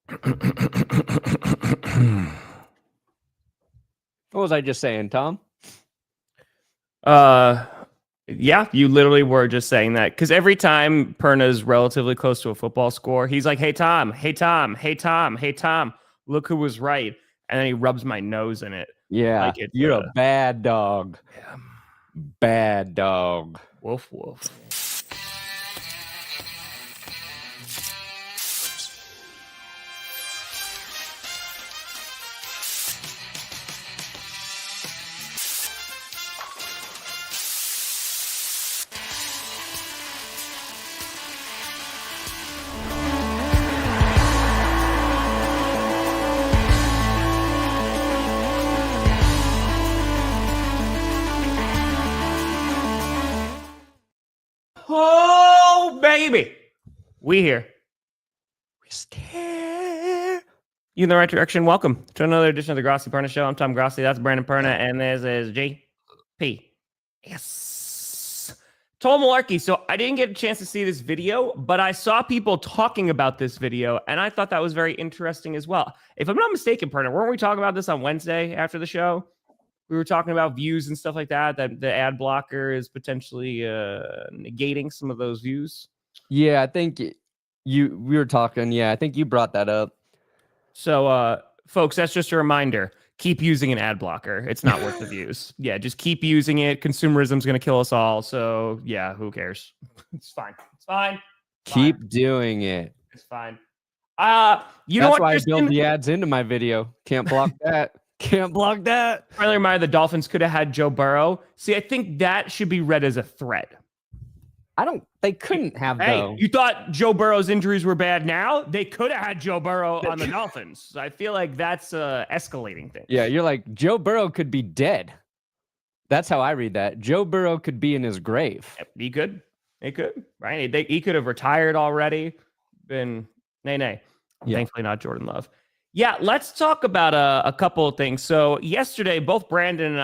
What was I just saying, Tom? Yeah, you literally were just saying that because every time Perna's relatively close to a football score, he's like, "Hey Tom, hey Tom, hey Tom, hey Tom, look who was right," and then he rubs my nose in it. Yeah, like it's you're a bad dog. Yeah. Bad dog. Woof woof. Oh, baby. We here. We scared. You in the right direction. Welcome to another edition of the Grossi Perna Show. I'm Tom Grossi. That's Brandon Perna. And this is JP. Yes. Total malarkey. So I didn't get a chance to see this video, but I saw people talking about this video, and I thought that was very interesting as well. If I'm not mistaken, Perna, weren't we talking about this on Wednesday after the show? We were talking about views and stuff like that the ad blocker is potentially negating some of those views. Yeah, I think we were talking. Yeah, I think you brought that up. So, folks, that's just a reminder. Keep using an ad blocker. It's not worth the views. Yeah, just keep using it. Consumerism's going to kill us all. So, yeah, who cares? It's fine. It's fine. Keep doing it. It's fine. You know what? That's why I build the ads into my video. Can't block that. Can't block that. Finally reminder, the Dolphins could have had Joe Burrow. See, I think that should be read as a threat. They couldn't have, hey, though. You thought Joe Burrow's injuries were bad now? They could have had Joe Burrow on the Dolphins. I feel like that's escalating things. Yeah, you're like, Joe Burrow could be dead. That's how I read that. Joe Burrow could be in his grave. He could. He could, right? He could have retired already. Been nay. Yeah. Thankfully not Jordan Love. Yeah, let's talk about a couple of things. So yesterday, both Brandon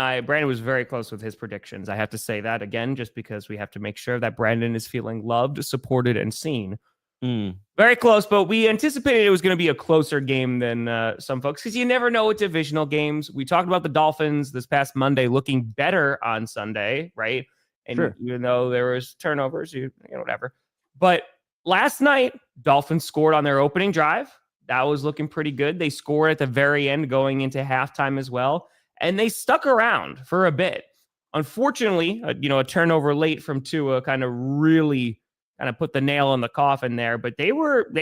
was very close with his predictions. I have to say that again, just because we have to make sure that Brandon is feeling loved, supported, and seen. Very close, but we anticipated it was going to be a closer game than some folks, because you never know with divisional games. We talked about the Dolphins this past Monday looking better on Sunday, right? And sure, even though there was turnovers, whatever. But last night, Dolphins scored on their opening drive. That was looking pretty good. They scored at the very end going into halftime as well. And they stuck around for a bit. Unfortunately, a turnover late from Tua kind of really kind of put the nail in the coffin there. But they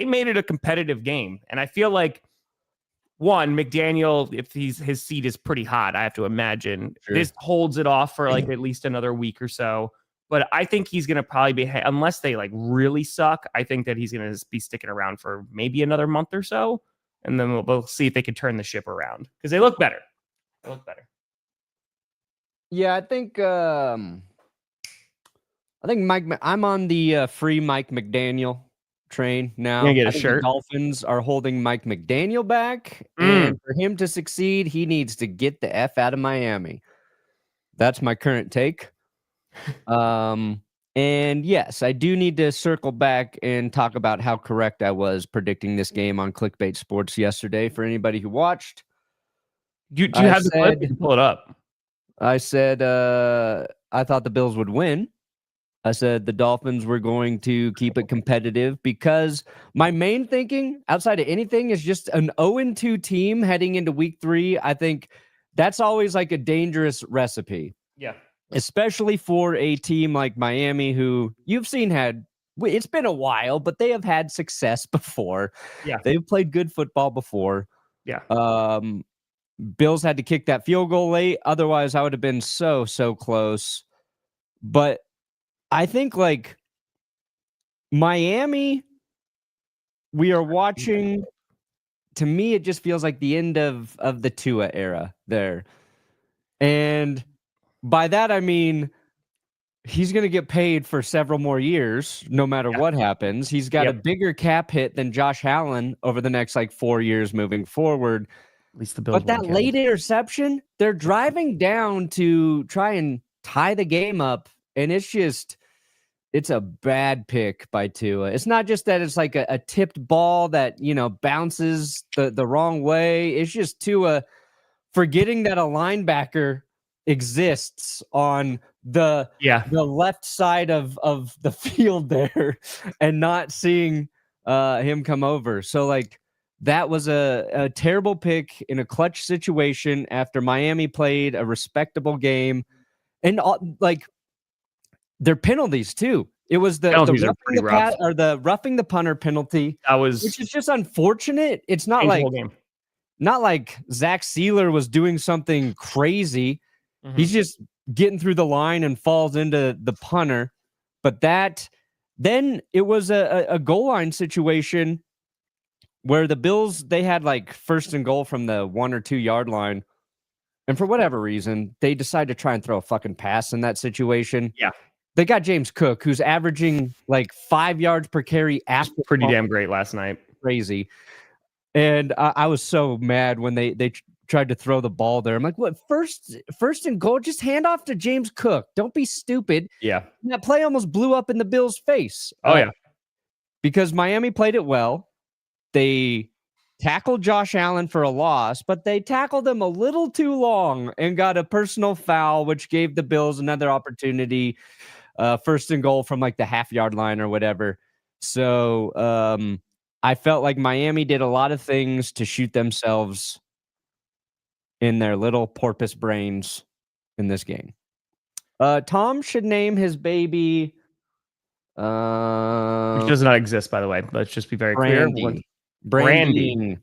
made it a competitive game. And I feel like, one, McDaniel, if his seat is pretty hot, I have to imagine, sure, this holds it off for like at least another week or so. But I think he's going to probably be, unless they like really suck, I think that he's going to be sticking around for maybe another month or so. And then we'll see if they can turn the ship around, because they look better. Yeah, I think I'm on the free Mike McDaniel train now. You get a shirt. The Dolphins are holding Mike McDaniel back. And for him to succeed, he needs to get the F out of Miami. That's my current take. And yes, I do need to circle back and talk about how correct I was predicting this game on Clickbait Sports yesterday. For anybody who watched, do you have the clip? You can pull it up. I said I thought the Bills would win. I said the Dolphins were going to keep it competitive, because my main thinking outside of anything is just an 0-2 team heading into week 3. I think that's always like a dangerous recipe. Yeah. Especially for a team like Miami, who you've seen it's been a while, but they have had success before. Yeah. They've played good football before. Yeah. Bills had to kick that field goal late. Otherwise, I would have been so close. But I think like Miami, we are watching, to me, it just feels like the end of the Tua era there. And by that, I mean, he's going to get paid for several more years, no matter what happens. He's got a bigger cap hit than Josh Allen over the next 4 years moving forward. At least the Bills. But that late interception, they're driving down to try and tie the game up. And it's just, it's a bad pick by Tua. It's not just that it's like a tipped ball that, bounces the wrong way. It's just Tua forgetting that a linebacker exists on the left side of the field there and not seeing him come over. So like that was a terrible pick in a clutch situation after Miami played a respectable game. And like their penalties too. It was the roughing the punter penalty. Which is just unfortunate. It's not like Zach Sealer was doing something crazy. Mm-hmm. He's just getting through the line and falls into the punter. But then it was a goal line situation where the Bills, they had like 1st and goal from the 1 or 2 yard line. And for whatever reason, they decided to try and throw a fucking pass in that situation. Yeah. They got James Cook, who's averaging like 5 yards per carry. Pretty damn great last night. Crazy. And I was so mad when they tried to throw the ball there. I'm like, what? First and goal? Just hand off to James Cook. Don't be stupid. Yeah. And that play almost blew up in the Bills' face. Yeah. Because Miami played it well. They tackled Josh Allen for a loss, but they tackled him a little too long and got a personal foul, which gave the Bills another opportunity. 1st and goal from like the half-yard line or whatever. So I felt like Miami did a lot of things to shoot themselves in their little porpoise brains in this game. Tom should name his baby. Which does not exist, by the way. Let's just be very clear. Brandine.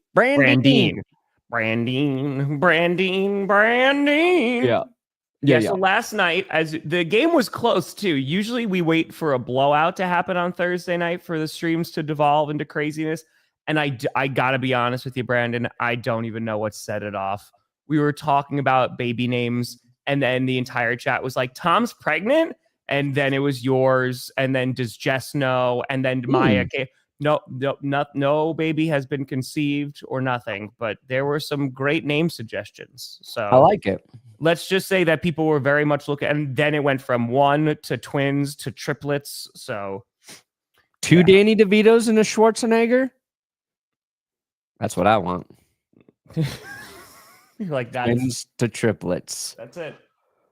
Yeah. So last night, as the game was close too. Usually we wait for a blowout to happen on Thursday night for the streams to devolve into craziness. And I gotta be honest with you, Brandon, I don't even know what set it off. We were talking about baby names, and then the entire chat was like, Tom's pregnant, and then it was yours, and then does Jess know, and then Maya came. No baby has been conceived or nothing, but there were some great name suggestions. So I like it. Let's just say that people were very much looking, and then it went from 1 to twins to triplets. So 2 Danny DeVitos and a Schwarzenegger. That's what I want. Like that. Twins to triplets. That's it.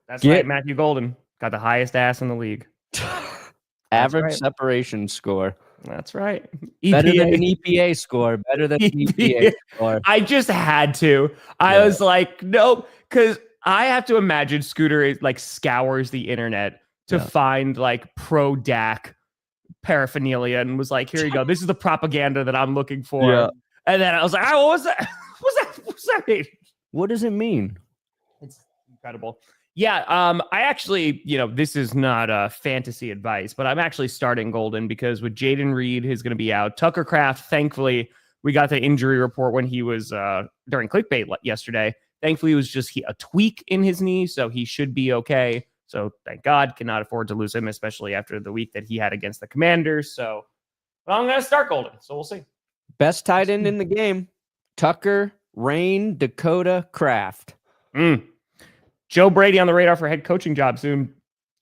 That's right. Matthew Golden got the highest ass in the league. Average separation score. That's right. Better than an EPA score. Better than an EPA score. I just had to. I was like, nope, because I have to imagine Scooter like scours the internet to find like pro Dak paraphernalia and was like, here you go. This is the propaganda that I'm looking for. Yeah. And then I was like, what was that? What's that mean? What does it mean? It's incredible. Yeah, I actually, this is not fantasy advice, but I'm actually starting Golden because with Jaden Reed, who's going to be out, Tucker Kraft, thankfully, we got the injury report when he was during clickbait yesterday. Thankfully, it was just a tweak in his knee, so he should be okay. So thank God, cannot afford to lose him, especially after the week that he had against the Commanders. So I'm going to start Golden, so we'll see. Best tight end in the game, Tucker, Rain, Dakota, Kraft. Joe Brady on the radar for head coaching job soon.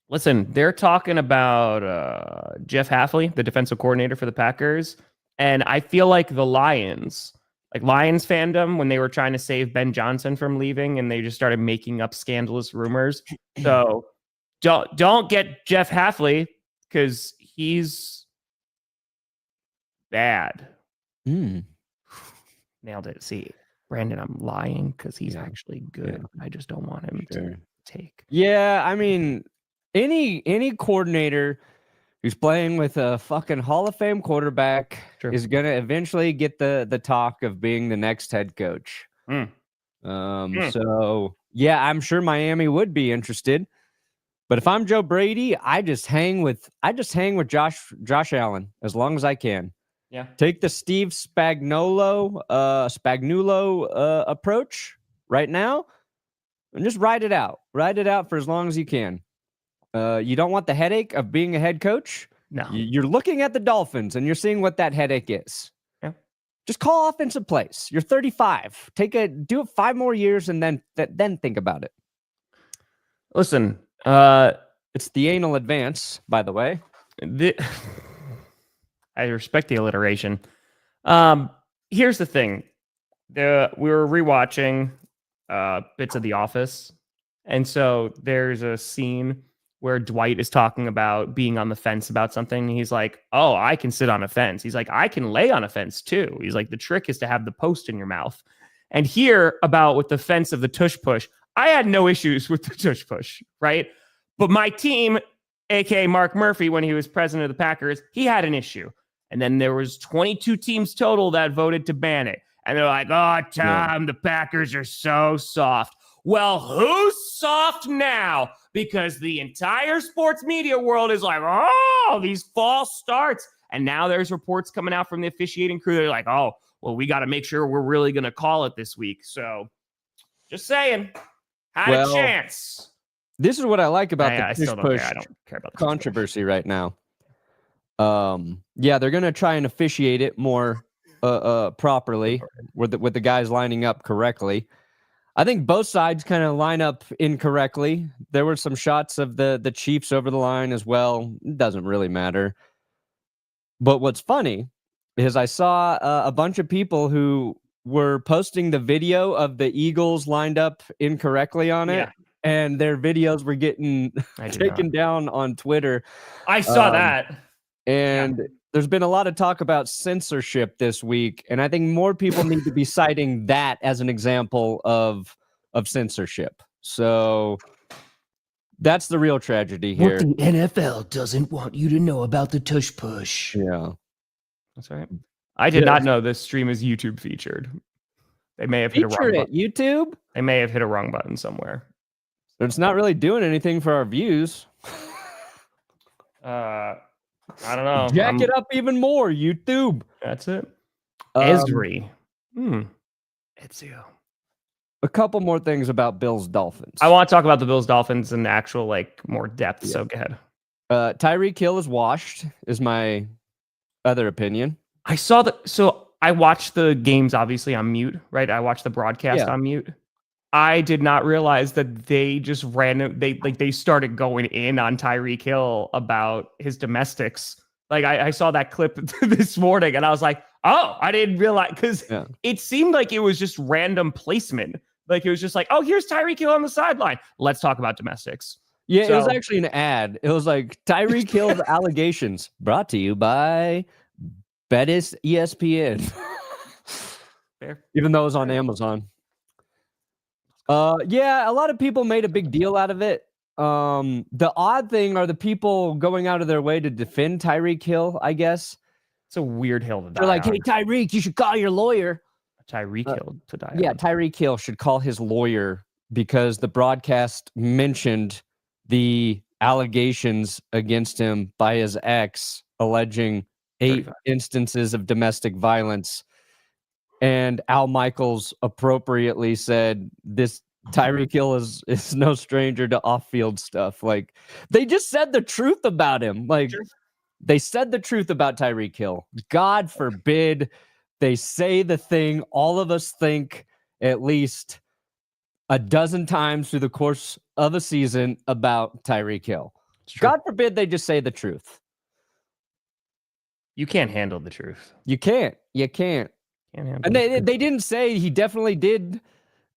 Listen, they're talking about Jeff Hafley, the defensive coordinator for the Packers. And I feel like the Lions fandom, when they were trying to save Ben Johnson from leaving, and they just started making up scandalous rumors. So don't get Jeff Hafley because he's bad. Nailed it. See, Brandon, I'm lying because he's actually good. Yeah. I just don't want him to take. Yeah, I mean, any coordinator who's playing with a fucking Hall of Fame quarterback is going to eventually get the talk of being the next head coach. So, yeah, I'm sure Miami would be interested. But if I'm Joe Brady, I just hang with Josh Allen as long as I can. Yeah. Take the Steve Spagnuolo approach right now and just ride it out. Ride it out for as long as you can. You don't want the headache of being a head coach. No. You're looking at the Dolphins and you're seeing what that headache is. Yeah. Just call offensive plays. You're 35. Do it 5 more years and then think about it. Listen, it's the anal advance, by the way. I respect the alliteration. Here's the thing. We were rewatching bits of The Office. And so there's a scene where Dwight is talking about being on the fence about something. He's like, oh, I can sit on a fence. He's like, I can lay on a fence too. He's like, the trick is to have the post in your mouth. And here about with the fence of the tush push, I had no issues with the tush push, right? But my team, aka Mark Murphy, when he was president of the Packers, he had an issue. And then there was 22 teams total that voted to ban it. And they're like, oh, Tom, the Packers are so soft. Well, who's soft now? Because the entire sports media world is like, oh, these false starts. And now there's reports coming out from the officiating crew. They're like, oh, well, we got to make sure we're really going to call it this week. So just saying, had a chance. This is what I like about the push I don't care about the controversy right now. Yeah, they're going to try and officiate it more properly with the guys lining up correctly. I think both sides kind of line up incorrectly. There were some shots of the Chiefs over the line as well. It doesn't really matter. But what's funny is I saw a bunch of people who were posting the video of the Eagles lined up incorrectly on it. Yeah. And their videos were getting taken down on Twitter. I saw that. And there's been a lot of talk about censorship this week, and I think more people need to be citing that as an example of censorship. So that's the real tragedy here. What the NFL doesn't want you to know about the tush push. Yeah. That's right. I did not know this stream is YouTube featured. They may have hit a wrong button. YouTube? They may have hit a wrong button somewhere. It's not really doing anything for our views. I don't know. Jack it up even more, YouTube. That's it. Esri. It's you. A couple more things about Bills Dolphins. I want to talk about the Bills Dolphins in actual more depth. Yeah. So go ahead. Tyreek Hill is washed, is my other opinion. I saw that. So I watched the games obviously on mute, right? I watched the broadcast on mute. I did not realize that they just they started going in on Tyreek Hill about his domestics. Like I saw that clip this morning and I was like, oh, I didn't realize because it seemed like it was just random placement. Like it was just like, oh, here's Tyreek Hill on the sideline. Let's talk about domestics. Yeah, it was actually an ad. It was like Tyreek Hill's allegations brought to you by Bettis ESPN. Fair. Even though it was on Amazon. Yeah, a lot of people made a big deal out of it. The odd thing are the people going out of their way to defend Tyreek Hill, I guess. It's a weird hill to die. They're like, hey, Tyreek, you should call your lawyer. Tyreek Hill to die. Yeah, Tyreek Hill should call his lawyer because the broadcast mentioned the allegations against him by his ex, alleging 8 instances of domestic violence. And Al Michaels appropriately said, this Tyreek Hill is no stranger to off-field stuff. Like, they just said the truth about him. Like, they said the truth about Tyreek Hill. God forbid they say the thing all of us think at least a dozen times through the course of a season about Tyreek Hill. God forbid they just say the truth. You can't handle the truth. You can't. And they didn't say he definitely did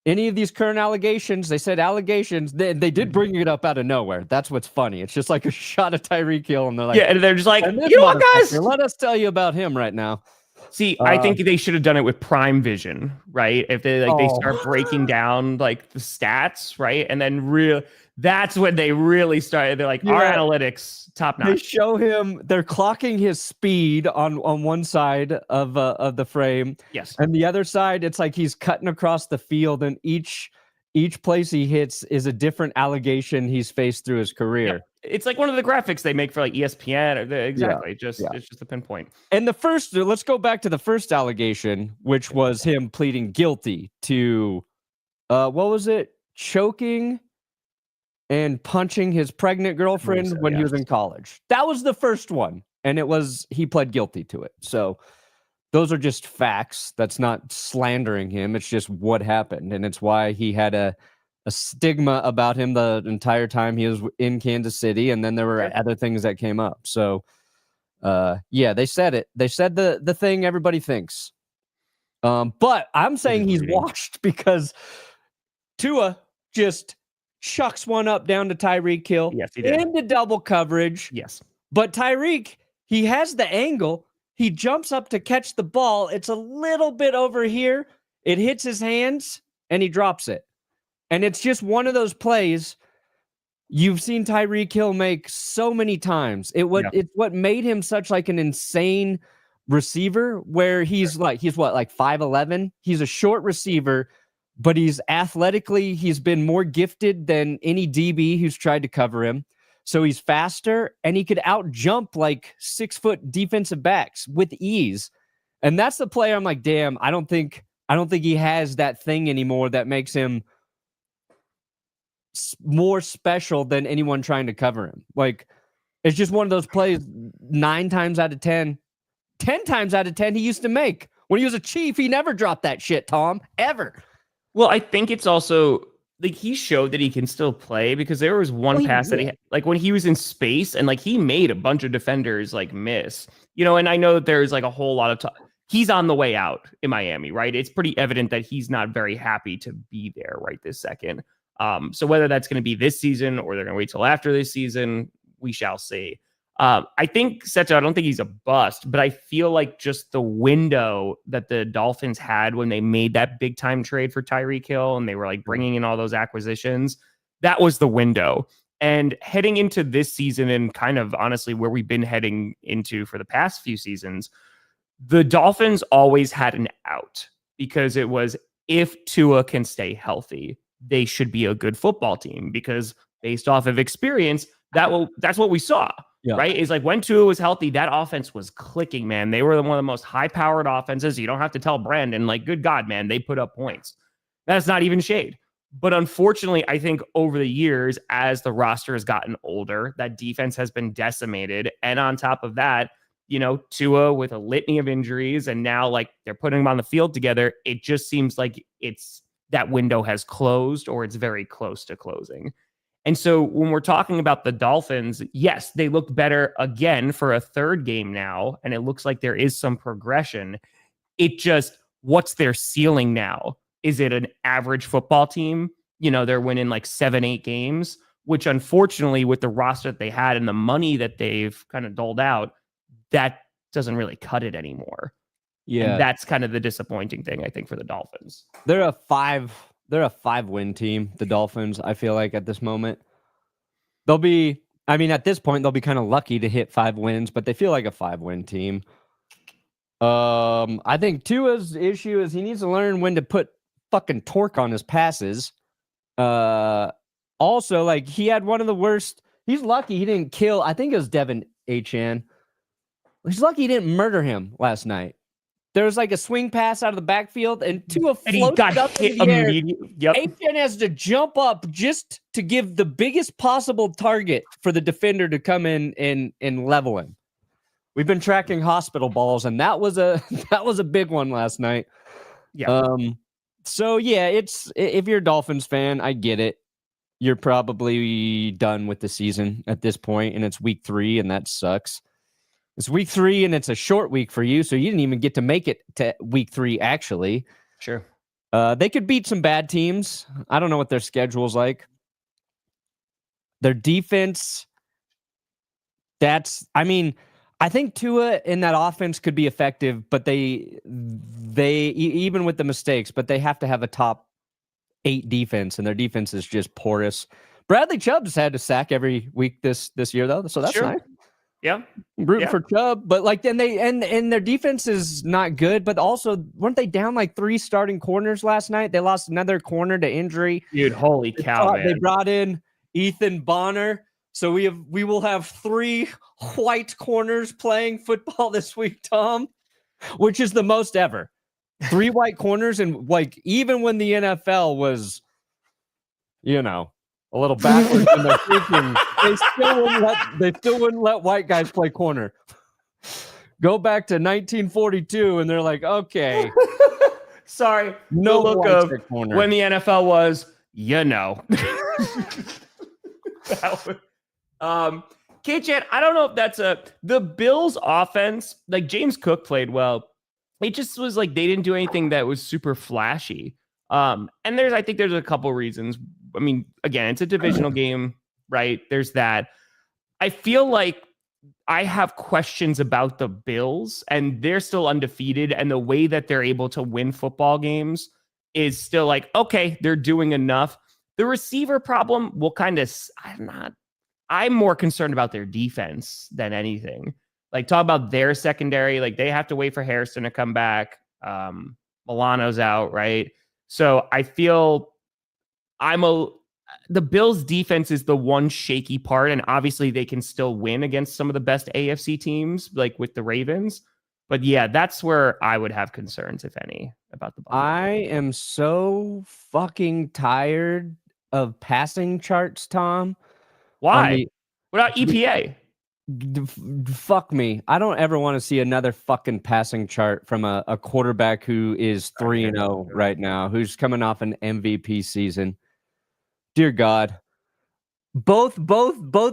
any of these current allegations. They said allegations. They did bring it up out of nowhere. That's what's funny. It's just like a shot of Tyreek Hill, and they're like, and they're just like, you know what, guys? Let us tell you about him right now. See, I think they should have done it with Prime Vision, right? If they they start breaking down the stats, right, and then that's when they really started. They're like, our analytics, top notch. They show him, they're clocking his speed on one side of the frame. Yes. And the other side, it's like he's cutting across the field, and each place he hits is a different allegation he's faced through his career. Yep. It's like one of the graphics they make for ESPN. Exactly. It's just the pinpoint. And let's go back to the first allegation, which was him pleading guilty to, what was it? Choking and punching his pregnant girlfriend when he was in college. That was the first one. And he pled guilty to it. So those are just facts. That's not slandering him. It's just what happened. And it's why he had a stigma about him the entire time he was in Kansas City, and then there were other things that came up. So, yeah, they said it. They said the thing everybody thinks. But I'm saying he's washed because Tua just chucks one up down to Tyreek Hill. Yes, he did. Into double coverage. Yes. But Tyreek, he has the angle. He jumps up to catch the ball. It's a little bit over here. It hits his hands, and he drops it. And it's just one of those plays you've seen Tyreek Hill make so many times. It's what made him such like an insane receiver, where he's what, like 5'11"? He's a short receiver, but he's been more gifted than any DB who's tried to cover him. So he's faster, and he could out jump like 6-foot defensive backs with ease. And that's the player I'm like, damn, I don't think he has that thing anymore that makes him more special than anyone trying to cover him. Like, it's just one of those plays 9 times out of 10, 10 times out of 10 he used to make. When he was a Chief, he never dropped that shit, Tom, ever. Well, I think it's also like he showed that he can still play, because there was one pass that he had, like when he was in space, and like he made a bunch of defenders like miss, and I know that there's like a whole lot of he's on the way out in Miami, right? It's pretty evident that he's not very happy to be there right this second. So whether that's going to be this season or they're going to wait till after this season, we shall see. I think Seto, I don't think he's a bust, but I feel like just the window that the Dolphins had when they made that big time trade for Tyreek Hill, and they were like bringing in all those acquisitions, that was the window. And heading into this season, and kind of honestly where we've been heading into for the past few seasons, the Dolphins always had an out, because it was, if Tua can stay healthy, they should be a good football team, because based off of experience, that's what we saw. Yeah. Right? Is like when Tua was healthy, that offense was clicking, man. They were one of the most high-powered offenses. You don't have to tell Brandon, like, good God, man, they put up points. That's not even shade. But unfortunately, I think over the years, as the roster has gotten older, that defense has been decimated. And on top of that, Tua with a litany of injuries, and now like they're putting him on the field together, it just seems like that window has closed, or it's very close to closing. And so when we're talking about the Dolphins, yes, they look better again for a third game now, and it looks like there is some progression. It just, what's their ceiling now? Is it an average football team? They're winning like 7-8 games, which unfortunately with the roster that they had and the money that they've kind of doled out, that doesn't really cut it anymore. Yeah. And that's kind of the disappointing thing, I think, for the Dolphins. They're a 5-win team, the Dolphins, I feel like at this moment. At this point, they'll be kind of lucky to hit 5 wins, but they feel like a 5-win team. I think Tua's issue is he needs to learn when to put fucking torque on his passes. Also, like, he had one of the worst. He's lucky he didn't kill. I think it was Devin Achane. He's lucky he didn't murder him last night. There was like a swing pass out of the backfield, and Tua floats up in the air. Yep. Achane has to jump up just to give the biggest possible target for the defender to come in and level him. We've been tracking hospital balls, and that was a big one last night. Yeah. So yeah, if you're a Dolphins fan, I get it. You're probably done with the season at this point, and it's week 3, and that sucks. It's week 3, and it's a short week for you, so you didn't even get to make it to week 3, actually. Sure. They could beat some bad teams. I don't know what their schedule's like. Their defense, I think Tua in that offense could be effective, but they even with the mistakes, but they have to have a top 8 defense, and their defense is just porous. Bradley Chubb's had to sack every week this year, though, so that's nice. Yeah. Rooting for Chubb, but like then and their defense is not good, but also weren't they down like 3 starting corners last night? They lost another corner to injury. Dude, holy cow, man. They brought in Ethan Bonner. So we will have 3 white corners playing football this week, Tom, which is the most ever. 3 white corners, and like even when the NFL was, a little backwards in their thinking, they still wouldn't let white guys play corner. Go back to 1942, and they're like, okay, sorry, no look of when the NFL was. you know. K-Chan, I don't know if that's the Bills offense, like James Cook played well. It just was like they didn't do anything that was super flashy. And I think there's a couple reasons. I mean, again, it's a divisional game, right? There's that. I feel like I have questions about the Bills, and they're still undefeated, and the way that they're able to win football games is still like, okay, they're doing enough. The receiver problem will I'm more concerned about their defense than anything. Like, talk about their secondary. Like, they have to wait for Harrison to come back. Milano's out, right? So I feel the Bills' defense is the one shaky part, and obviously they can still win against some of the best AFC teams, like with the Ravens. But yeah, that's where I would have concerns, if any, about the Buccaneers. I am so fucking tired of passing charts, Tom. Why? What about EPA? Fuck me. I don't ever want to see another fucking passing chart from a quarterback who is 3-0 right now, who's coming off an MVP season. Dear God. Both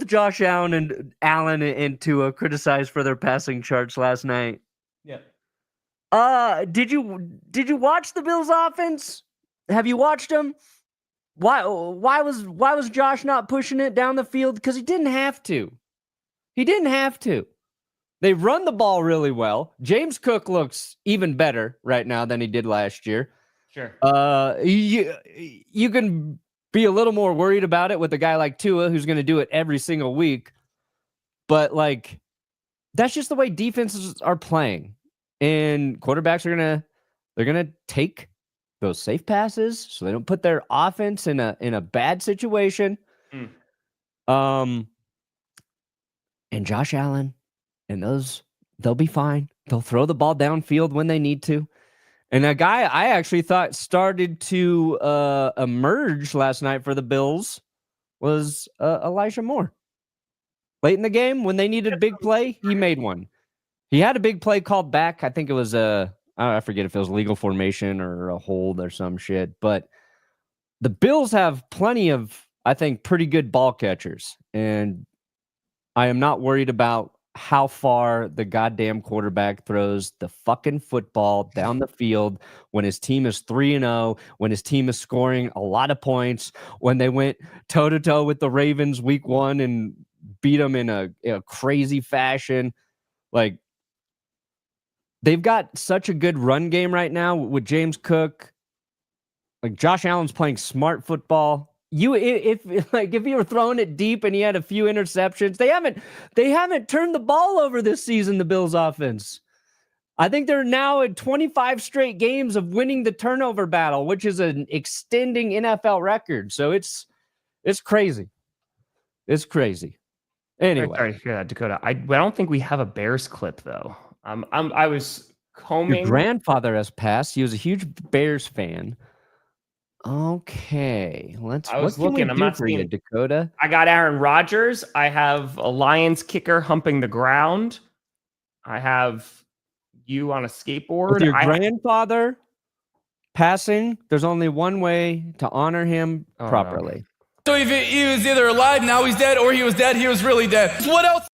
Josh Allen and Tua criticized for their passing charts last night. Yeah. Did you watch the Bills offense? Have you watched them? Why was Josh not pushing it down the field? Because he didn't have to. He didn't have to. They run the ball really well. James Cook looks even better right now than he did last year. Sure. You can be a little more worried about it with a guy like Tua, who's going to do it every single week. But like, that's just the way defenses are playing, and quarterbacks are gonna take those safe passes so they don't put their offense in a bad situation. And Josh Allen and they'll be fine. They'll throw the ball downfield when they need to. And a guy I actually thought started to emerge last night for the Bills was Elijah Moore. Late in the game, when they needed a big play, he made one. He had a big play called back. I think it was I forget if it was legal formation or a hold or some shit. But the Bills have plenty of, I think, pretty good ball catchers. And I am not worried about how far the goddamn quarterback throws the fucking football down the field when his team is 3-0, when his team is scoring a lot of points, when they went toe-to-toe with the Ravens week 1 and beat them in a crazy fashion. Like, they've got such a good run game right now with James Cook. Like, Josh Allen's playing smart football. If you were throwing it deep and he had a few interceptions, they haven't turned the ball over this season, the Bills offense. I think they're now at 25 straight games of winning the turnover battle, which is an extending NFL record. So it's crazy. It's crazy. Anyway. Sorry to hear that, Dakota. I don't think we have a Bears clip though. I was combing. Your grandfather has passed. He was a huge Bears fan. Okay, I was looking. I'm not seeing Dakota. I got Aaron Rodgers. I have a Lions kicker humping the ground. I have you on a skateboard. With your grandfather passing, there's only one way to honor him properly. No. So he was either alive, now he's dead, or he was dead, he was really dead. What else?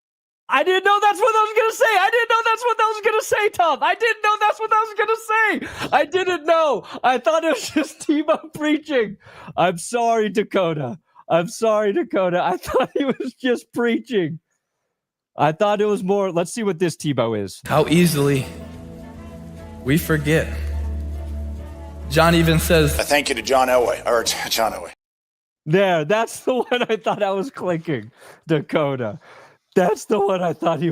I didn't know that's what I was going to say. I didn't know that's what I was going to say, Tom. I didn't know that's what I was going to say. I didn't know. I thought it was just Tebow preaching. I'm sorry, Dakota. I thought he was just preaching. I thought it was more. Let's see what this Tebow is. How easily we forget. John even says, a thank you to John Elway, or John Elway. There, that's the one I thought I was clicking, Dakota. That's the one I thought I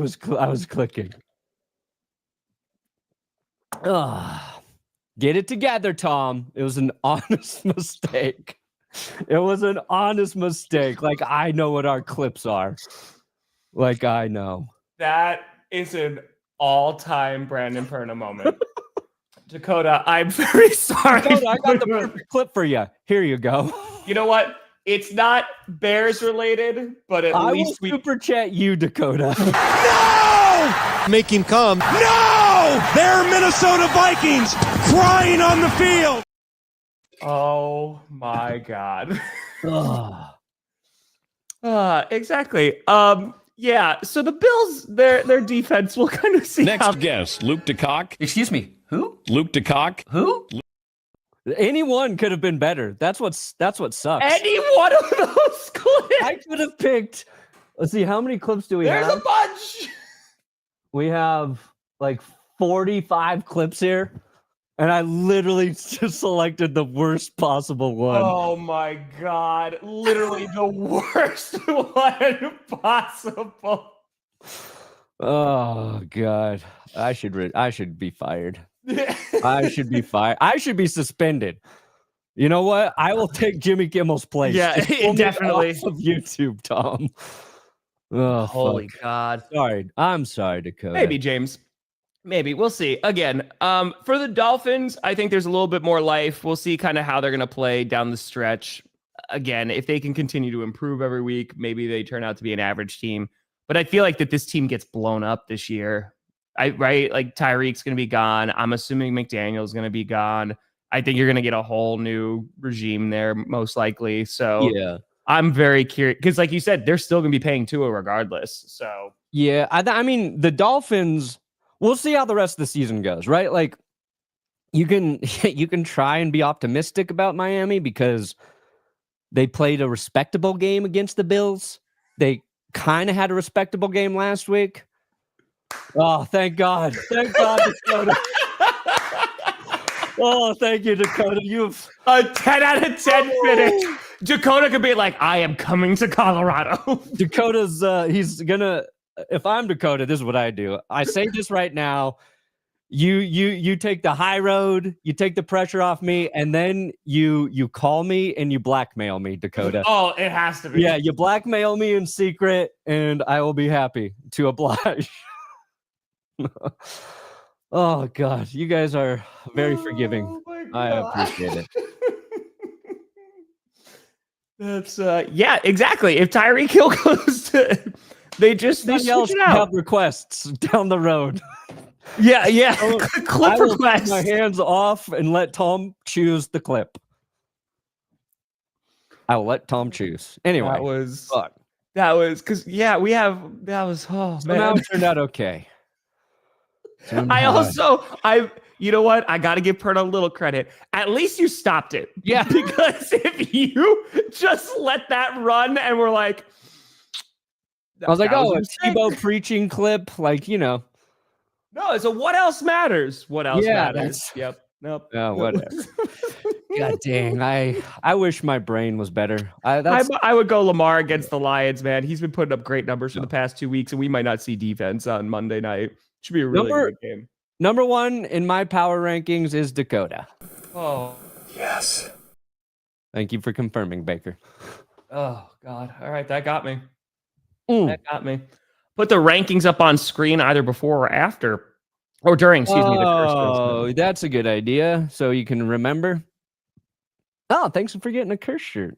was clicking. Get it together, Tom. It was an honest mistake. Like, I know what our clips are. Like, I know. That is an all-time Brandon Perna moment. Dakota, I'm very sorry. Dakota, I got the perfect clip for you. Here you go. You know what? It's not Bears related, but at least we super chat you, Dakota. No! Make him come. No! They're Minnesota Vikings crying on the field. Oh my God. Ugh. Exactly. Yeah. So the Bills, their defense, we'll kind of see. Next guest, Luke DeCock. Excuse me, who? Luke DeCock. Who? Anyone could have been better. That's what sucks. Any one of those clips. I could have picked. Let's see, how many clips do we There's have? a bunch. We have like 45 clips here, and I literally just selected the worst possible one. Oh my God. Literally the worst one possible. Oh God, I should be fired. I should be fired. I should be suspended. You know what? I will take Jimmy Kimmel's place. Yeah, Just pull me definitely. off of YouTube, Tom. Oh, Holy fuck. God. Sorry. I'm sorry, Dakota. Maybe, James. Maybe. We'll see. Again, for the Dolphins, I think there's a little bit more life. We'll see kind of how they're going to play down the stretch. Again, if they can continue to improve every week, maybe they turn out to be an average team. But I feel like that this team gets blown up this year. Right? Like Tyreek's going to be gone. I'm assuming McDaniel's going to be gone. I think you're going to get a whole new regime there, most likely. So Yeah. I'm very curious because, like you said, they're still going to be paying Tua regardless. So Yeah. I mean, the Dolphins, we'll see how the rest of the season goes, right? Like you can try and be optimistic about Miami because they played a respectable game against the Bills. They kind of had a respectable game last week. Oh, thank God. Thank God, Dakota. Oh, thank you, Dakota. You've a 10 out of 10 finish. Dakota could be like, I am coming to Colorado. Dakota's he's gonna, if I'm Dakota, this is what I do. I say this right now. You take the high road, you take the pressure off me, and then you call me and you blackmail me, Dakota. Oh, it has to be. Yeah, you blackmail me in secret, and I will be happy to oblige. Oh God, you guys are very forgiving. I appreciate it. That's yeah, exactly. If Tyreek Hill goes to, they Somebody switch else it out. have requests down the road. Yeah. I Clip will take requests. my hands off and let Tom choose the clip. I will let Tom choose. Anyway, that was because that was somehow it turned out okay. You know what? I got to give Perna a little credit. At least you stopped it. Yeah. Because if you just let that run and we're like, I was like, that oh, a mistake. Tebow preaching clip, like, you know. No, so what else matters? What else Yeah, matters? Yep. Nope. Oh, whatever. God dang. I wish my brain was better. I would go Lamar against the Lions, man. He's been putting up great numbers for the past 2 weeks, and we might not see defense on Monday night. Should be a really good game. Number one in my power rankings is Dakota. Oh, Yes. Thank you for confirming, Baker. oh God. All right, that got me. Mm. That got me. Put the rankings up on screen either before or after, or during, excuse me, the first Oh, one. that's a good idea. So you can remember. Oh, thanks for getting a curse shirt.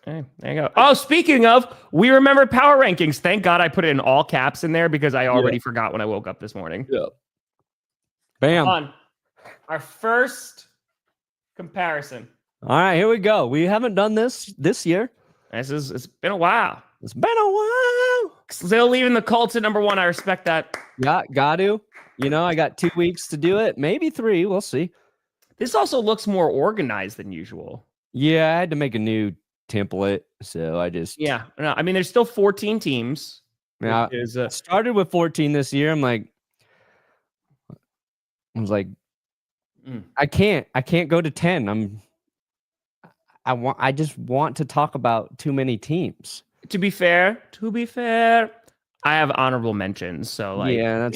Hey, there you go. Oh, speaking of, we remembered power rankings. Thank God I put it in all caps in there because I already forgot when I woke up this morning. Yeah. Bam. On our first comparison. All right, here we go. We haven't done this year. It's been a while. It's been a while. Still leaving the Colts at number one. I respect that. Yeah, got to. You know, I got 2 weeks to do it. Maybe 3. We'll see. This also looks more organized than usual. Yeah, I had to make a new template. So I just. Yeah. No, I mean, there's still 14 teams. Yeah. I started with 14 this year. I was like, I can't go to 10. I just want to talk about too many teams. To be fair, I have honorable mentions. So like, yeah, I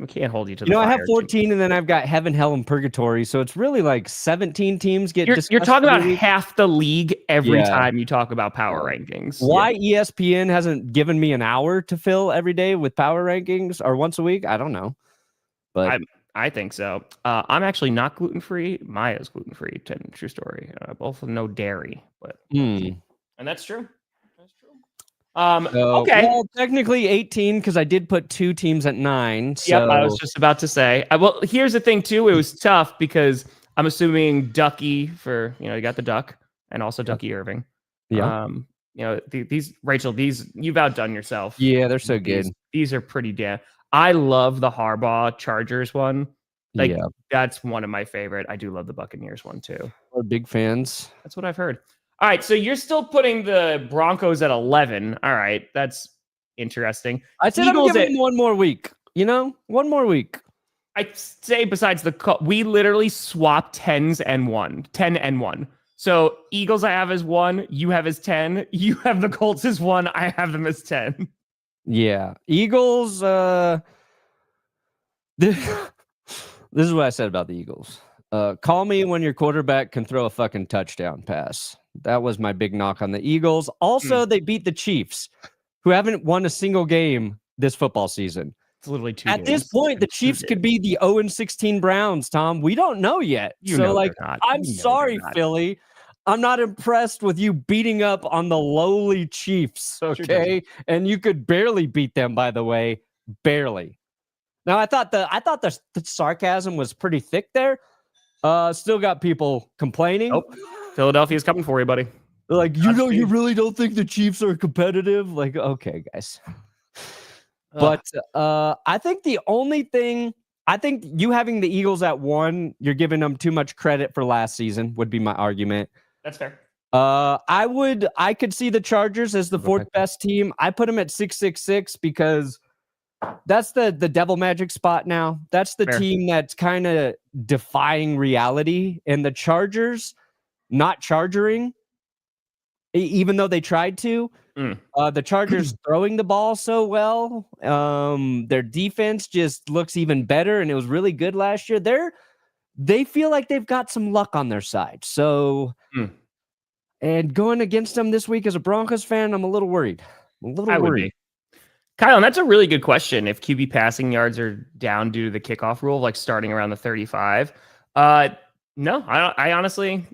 can't hold you to the I have fire. 14 and then I've got heaven, hell, and purgatory. So it's really like 17 teams get You're discussed talking about every week. half the league every time you talk about power rankings. Why ESPN hasn't given me an hour to fill every day with power rankings or once a week? I don't know. But I think so. I'm actually not gluten-free. Maya's gluten-free. True story. Both no dairy, but and that's true. Okay. Well, technically 18 because I did put 2 teams at 9. So Yep, I was just about to say. Well, here's the thing too. It was tough because I'm assuming Ducky for, you got the Duck and also Ducky Irving. Yeah. These Rachel, you've outdone yourself. Yeah, they're so good. These are pretty damn. I love the Harbaugh Chargers one. That's one of my favorite. I do love the Buccaneers one too. We're big fans. That's what I've heard. All right, so you're still putting the Broncos at 11. All right, that's interesting. I said I'm giving them one more week. One more week. I'd say besides we literally swapped 10 and 1. So Eagles I have as 1, you have as 10, you have the Colts as 1, I have them as 10. Yeah. Eagles, this is what I said about the Eagles. Call me when your quarterback can throw a fucking touchdown pass. That was my big knock on the Eagles. Also, they beat the Chiefs, who haven't won a single game this football season. It's literally 2 At this point, the Chiefs could be the 0-16 Browns, Tom. We don't know yet. I'm sorry, Philly. I'm not impressed with you beating up on the lowly Chiefs, okay? And you could barely beat them, by the way. Barely. Now, I thought the sarcasm was pretty thick there. Still got people complaining. Nope. Philadelphia's coming for you, buddy. They're like, you really don't think the Chiefs are competitive? Like, okay, guys. But I think the only thing, you having the Eagles at 1, you're giving them too much credit for last season, would be my argument. That's fair. I could see the Chargers as the 4th best team. I put them at 666 because that's the devil magic spot now. That's the team that's kind of defying reality. And the Chargers not chargering, even though they tried to. The Chargers throwing the ball so well. Their defense just looks even better, and it was really good last year. They feel like they've got some luck on their side. So, and going against them this week as a Broncos fan, I'm a little worried. I would be. Kyle, and that's a really good question. If QB passing yards are down due to the kickoff rule, like starting around the 35, no, I honestly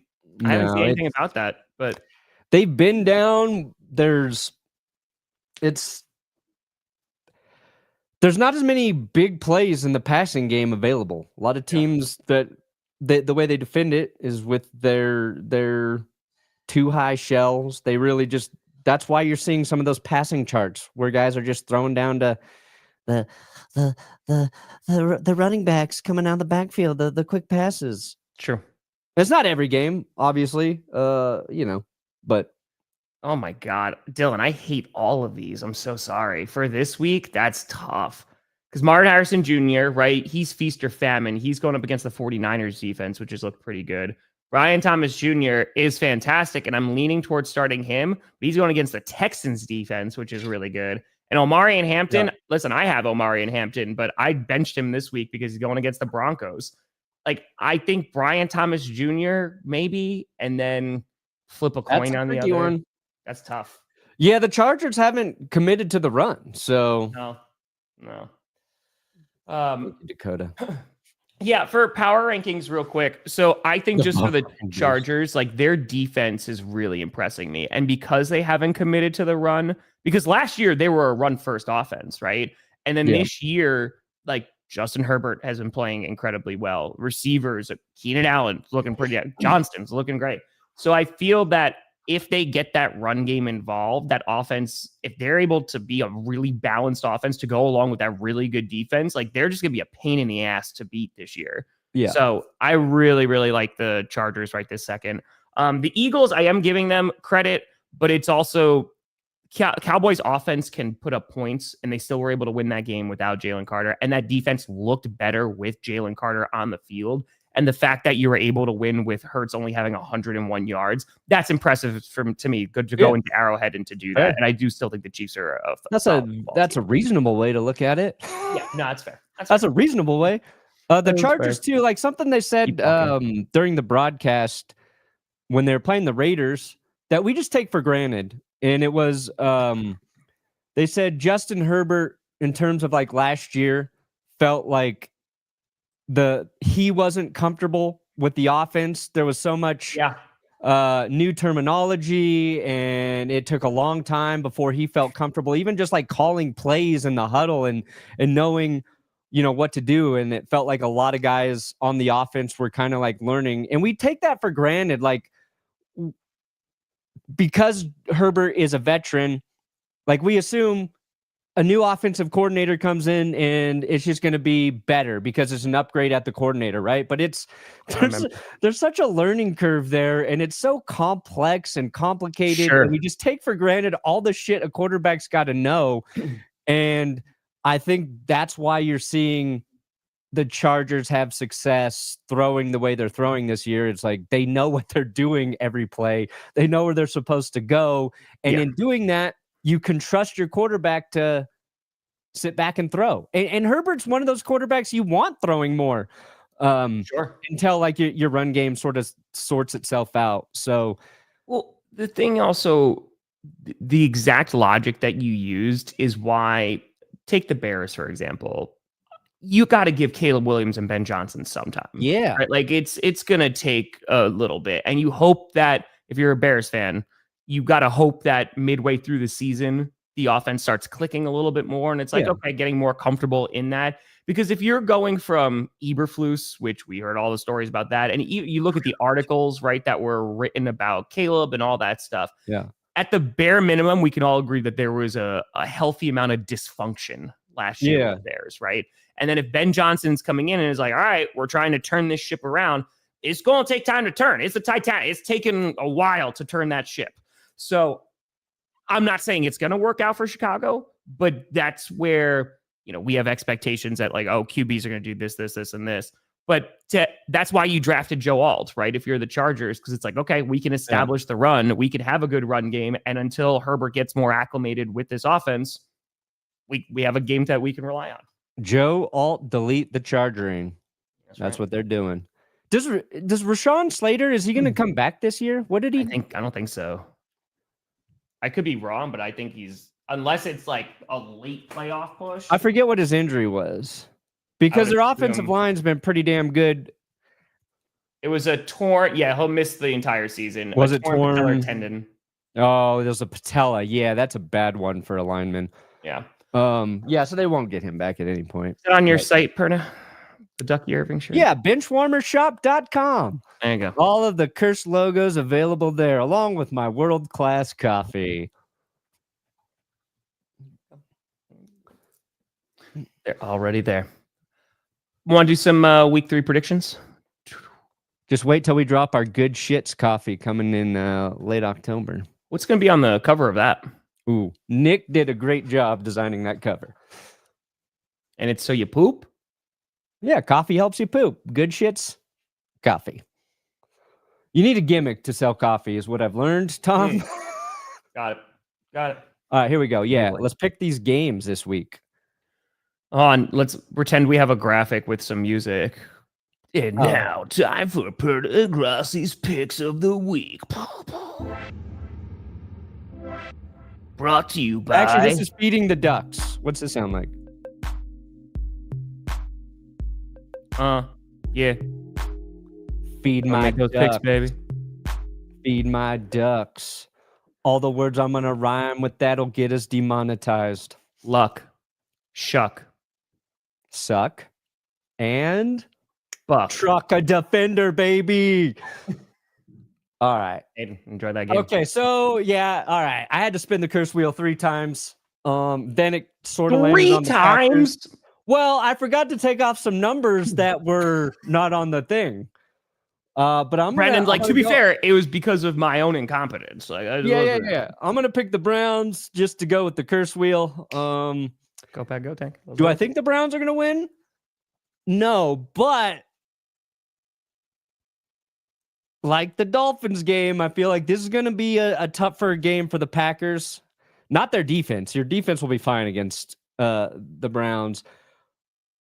haven't seen anything about that. But they've been down. There's not as many big plays in the passing game available. A lot of teams that the way they defend it is with their too high shells. They really just, that's why you're seeing some of those passing charts where guys are just thrown down to the running backs coming out of the backfield, the quick passes. True. It's not every game, obviously, but. Oh my God, Dylan, I hate all of these. I'm so sorry. For this week, that's tough. Because Martin Harrison Jr., right, he's feast or famine. He's going up against the 49ers defense, which has looked pretty good. Brian Thomas Jr. is fantastic, and I'm leaning towards starting him. But he's going against the Texans defense, which is really good. And Omari and Hampton, listen, I have Omari and Hampton, but I benched him this week because he's going against the Broncos. Like, I think Brian Thomas Jr. maybe, and then flip a coin on the other one. That's tough. Yeah, the Chargers haven't committed to the run, so no. Dakota. Yeah, for power rankings, real quick. So I think just for the Chargers, like their defense is really impressing me, and because they haven't committed to the run, because last year they were a run-first offense, right? And then this year, like Justin Herbert has been playing incredibly well. Receivers, Keenan Allen looking pretty. Johnston's looking great. So I feel that if they get that run game involved, that offense, if they're able to be a really balanced offense to go along with that really good defense, like they're just going to be a pain in the ass to beat this year. Yeah. So I really, really like the Chargers right this second. The Eagles, I am giving them credit, but it's also Cowboys offense can put up points, and they still were able to win that game without Jalen Carter. And that defense looked better with Jalen Carter on the field. And the fact that you were able to win with Hurts only having 101 yards, that's impressive to me. Good to go into Arrowhead and to do that. And I do still think the Chiefs are that's a reasonable way to look at it. Yeah, no, that's fair. That's a reasonable way. The Chargers too, like something they said during the broadcast when they were playing the Raiders that we just take for granted. And it was they said Justin Herbert in terms of like last year felt like he wasn't comfortable with the offense. There was so much new terminology, and it took a long time before he felt comfortable, even just like calling plays in the huddle and knowing what to do. And it felt like a lot of guys on the offense were kind of like learning. And we take that for granted. Like, because Herbert is a veteran, like we assume a new offensive coordinator comes in and it's just going to be better because it's an upgrade at the coordinator, right? But there's such a learning curve there, and it's so complex and complicated. Sure. And we just take for granted all the shit a quarterback's got to know. And I think that's why you're seeing the Chargers have success throwing the way they're throwing this year. It's like they know what they're doing every play. They know where they're supposed to go. And in doing that, you can trust your quarterback to sit back and throw. And Herbert's one of those quarterbacks you want throwing more. Until like your run game sort of sorts itself out. So, well, the thing also, the exact logic that you used is why, take the Bears, for example. You got to give Caleb Williams and Ben Johnson some time. Yeah. Right? Like it's going to take a little bit. And you hope that if you're a Bears fan, you got to hope that midway through the season, the offense starts clicking a little bit more. And it's like, okay, getting more comfortable in that. Because if you're going from Eberflus, which we heard all the stories about that, and you look at the articles, right, that were written about Caleb and all that stuff. Yeah. At the bare minimum, we can all agree that there was a healthy amount of dysfunction last year with Bears, right? And then if Ben Johnson's coming in and is like, all right, we're trying to turn this ship around, it's going to take time to turn. It's the Titanic. It's taken a while to turn that ship. So I'm not saying it's going to work out for Chicago, but that's where, we have expectations that like, oh, QBs are going to do this, this, this, and this. But that's why you drafted Joe Alt, right? If you're the Chargers, because it's like, okay, we can establish the run. We can have a good run game. And until Herbert gets more acclimated with this offense, we have a game that we can rely on. Joe Alt delete the chargering. That's what they're doing. Does Rashawn Slater, is he going to come back this year? What did he? I don't think so. I could be wrong, but I think unless it's like a late playoff push. I forget what his injury was, because their offensive line's been pretty damn good. It was a torn. Yeah, he'll miss the entire season. Was it torn? Patellar tendon. Oh, there's a patella. Yeah, that's a bad one for a lineman. Yeah. So they won't get him back at any point. Is it on your site, Perna? The Ducky Irving shirt? Yeah, benchwarmershop.com. There you go. All of the cursed logos available there, along with my world-class coffee. They're already there. Want to do some week 3 predictions? Just wait till we drop our good shits coffee coming in late October. What's going to be on the cover of that? Ooh, Nick did a great job designing that cover. And it's so you poop? Yeah, coffee helps you poop. Good shits, coffee. You need a gimmick to sell coffee is what I've learned, Tom. Got it. All right, here we go. Yeah, let's pick these games this week. Let's pretend we have a graphic with some music. And now, time for Perna Grossi's picks of the week. Brought to you by... Actually, this is Feeding the Ducks. What's this sound like? Yeah. Feed my those ducks, picks, baby. Feed my ducks. All the words I'm going to rhyme with that'll get us demonetized. Luck. Shuck. Suck. And... Buck. Truck a defender, baby. All right. Enjoy that game. Okay, so yeah, all right. I had to spin the curse wheel 3 times. Then it sort of landed on the Packers. 3 times? Well, I forgot to take off some numbers that were not on the thing. But I'm Brandon, gonna, to be fair, it was because of my own incompetence. Like, yeah. I'm gonna pick the Browns just to go with the curse wheel. Go Pack, go Tank. Do I think the Browns are gonna win? No, but like the Dolphins game, I feel like this is going to be a tougher game for the Packers. Not their defense. Your defense will be fine against the Browns.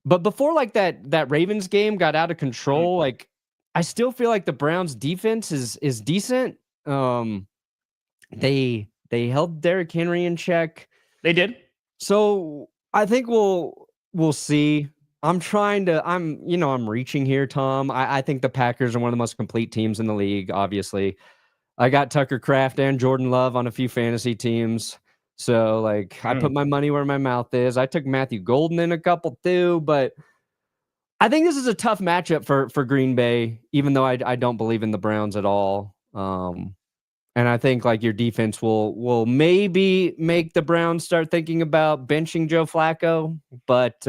But before like that Ravens game got out of control, like I still feel like the Browns defense is decent. They held Derrick Henry in check. They did. So I think we'll see. I'm reaching here, Tom. I think the Packers are one of the most complete teams in the league, obviously. I got Tucker Kraft and Jordan Love on a few fantasy teams. So, like, I put my money where my mouth is. I took Matthew Golden in a couple too, but I think this is a tough matchup for Green Bay, even though I don't believe in the Browns at all. And I think like your defense will maybe make the Browns start thinking about benching Joe Flacco, but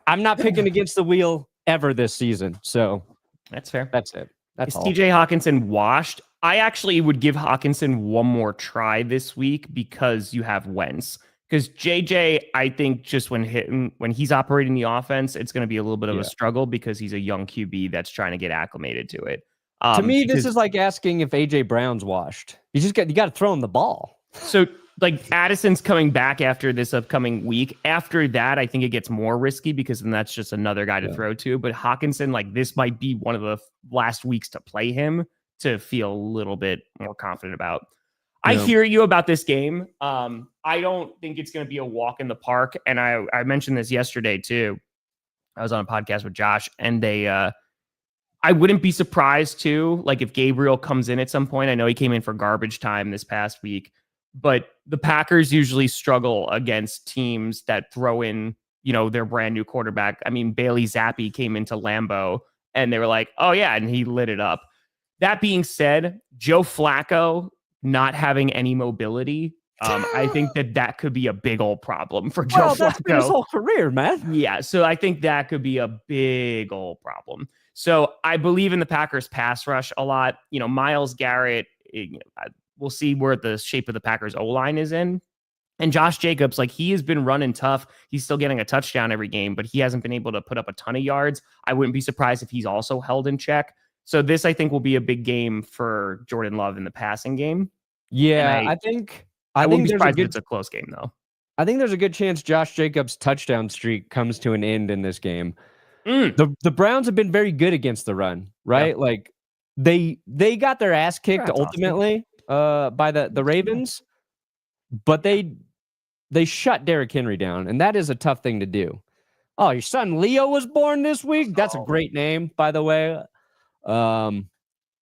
I'm not picking against the wheel ever this season. So that's fair. That's it. That's Is all. TJ Hawkinson washed? I actually would give Hawkinson one more try this week because you have Wentz. Because JJ, I think just when he's operating the offense, it's going to be a little bit of a struggle because he's a young QB that's trying to get acclimated to it. To me, this is like asking if AJ Brown's washed. You got to throw him the ball. So, like, Addison's coming back after this upcoming week. After that, I think it gets more risky because then that's just another guy to throw to. But Hawkinson, like, this might be one of the last weeks to play him to feel a little bit more confident about. I hear you about this game. I don't think it's going to be a walk in the park. And I mentioned this yesterday, too. I was on a podcast with Josh, and I wouldn't be surprised, too, like if Gabriel comes in at some point. I know he came in for garbage time this past week, but the Packers usually struggle against teams that throw in, their brand new quarterback. I mean, Bailey Zappi came into Lambeau, and they were like, oh, yeah, and he lit it up. That being said, Joe Flacco not having any mobility, I think that could be a big old problem for Joe Flacco. That's been his whole career, man. Yeah, so I think that could be a big old problem. So I believe in the Packers pass rush a lot. Myles Garrett, we'll see where the shape of the Packers O-line is in. And Josh Jacobs, like, he has been running tough. He's still getting a touchdown every game, but he hasn't been able to put up a ton of yards. I wouldn't be surprised if he's also held in check. So this, I think, will be a big game for Jordan Love in the passing game. Yeah, I think wouldn't be surprised if it's a close game, though. I think there's a good chance Josh Jacobs' touchdown streak comes to an end in this game. The Browns have been very good against the run, right? Yeah. Like they got their ass kicked ultimately by the Ravens, but they shut Derrick Henry down, and that is a tough thing to do. Oh, your son Leo was born this week. That's a great name, by the way.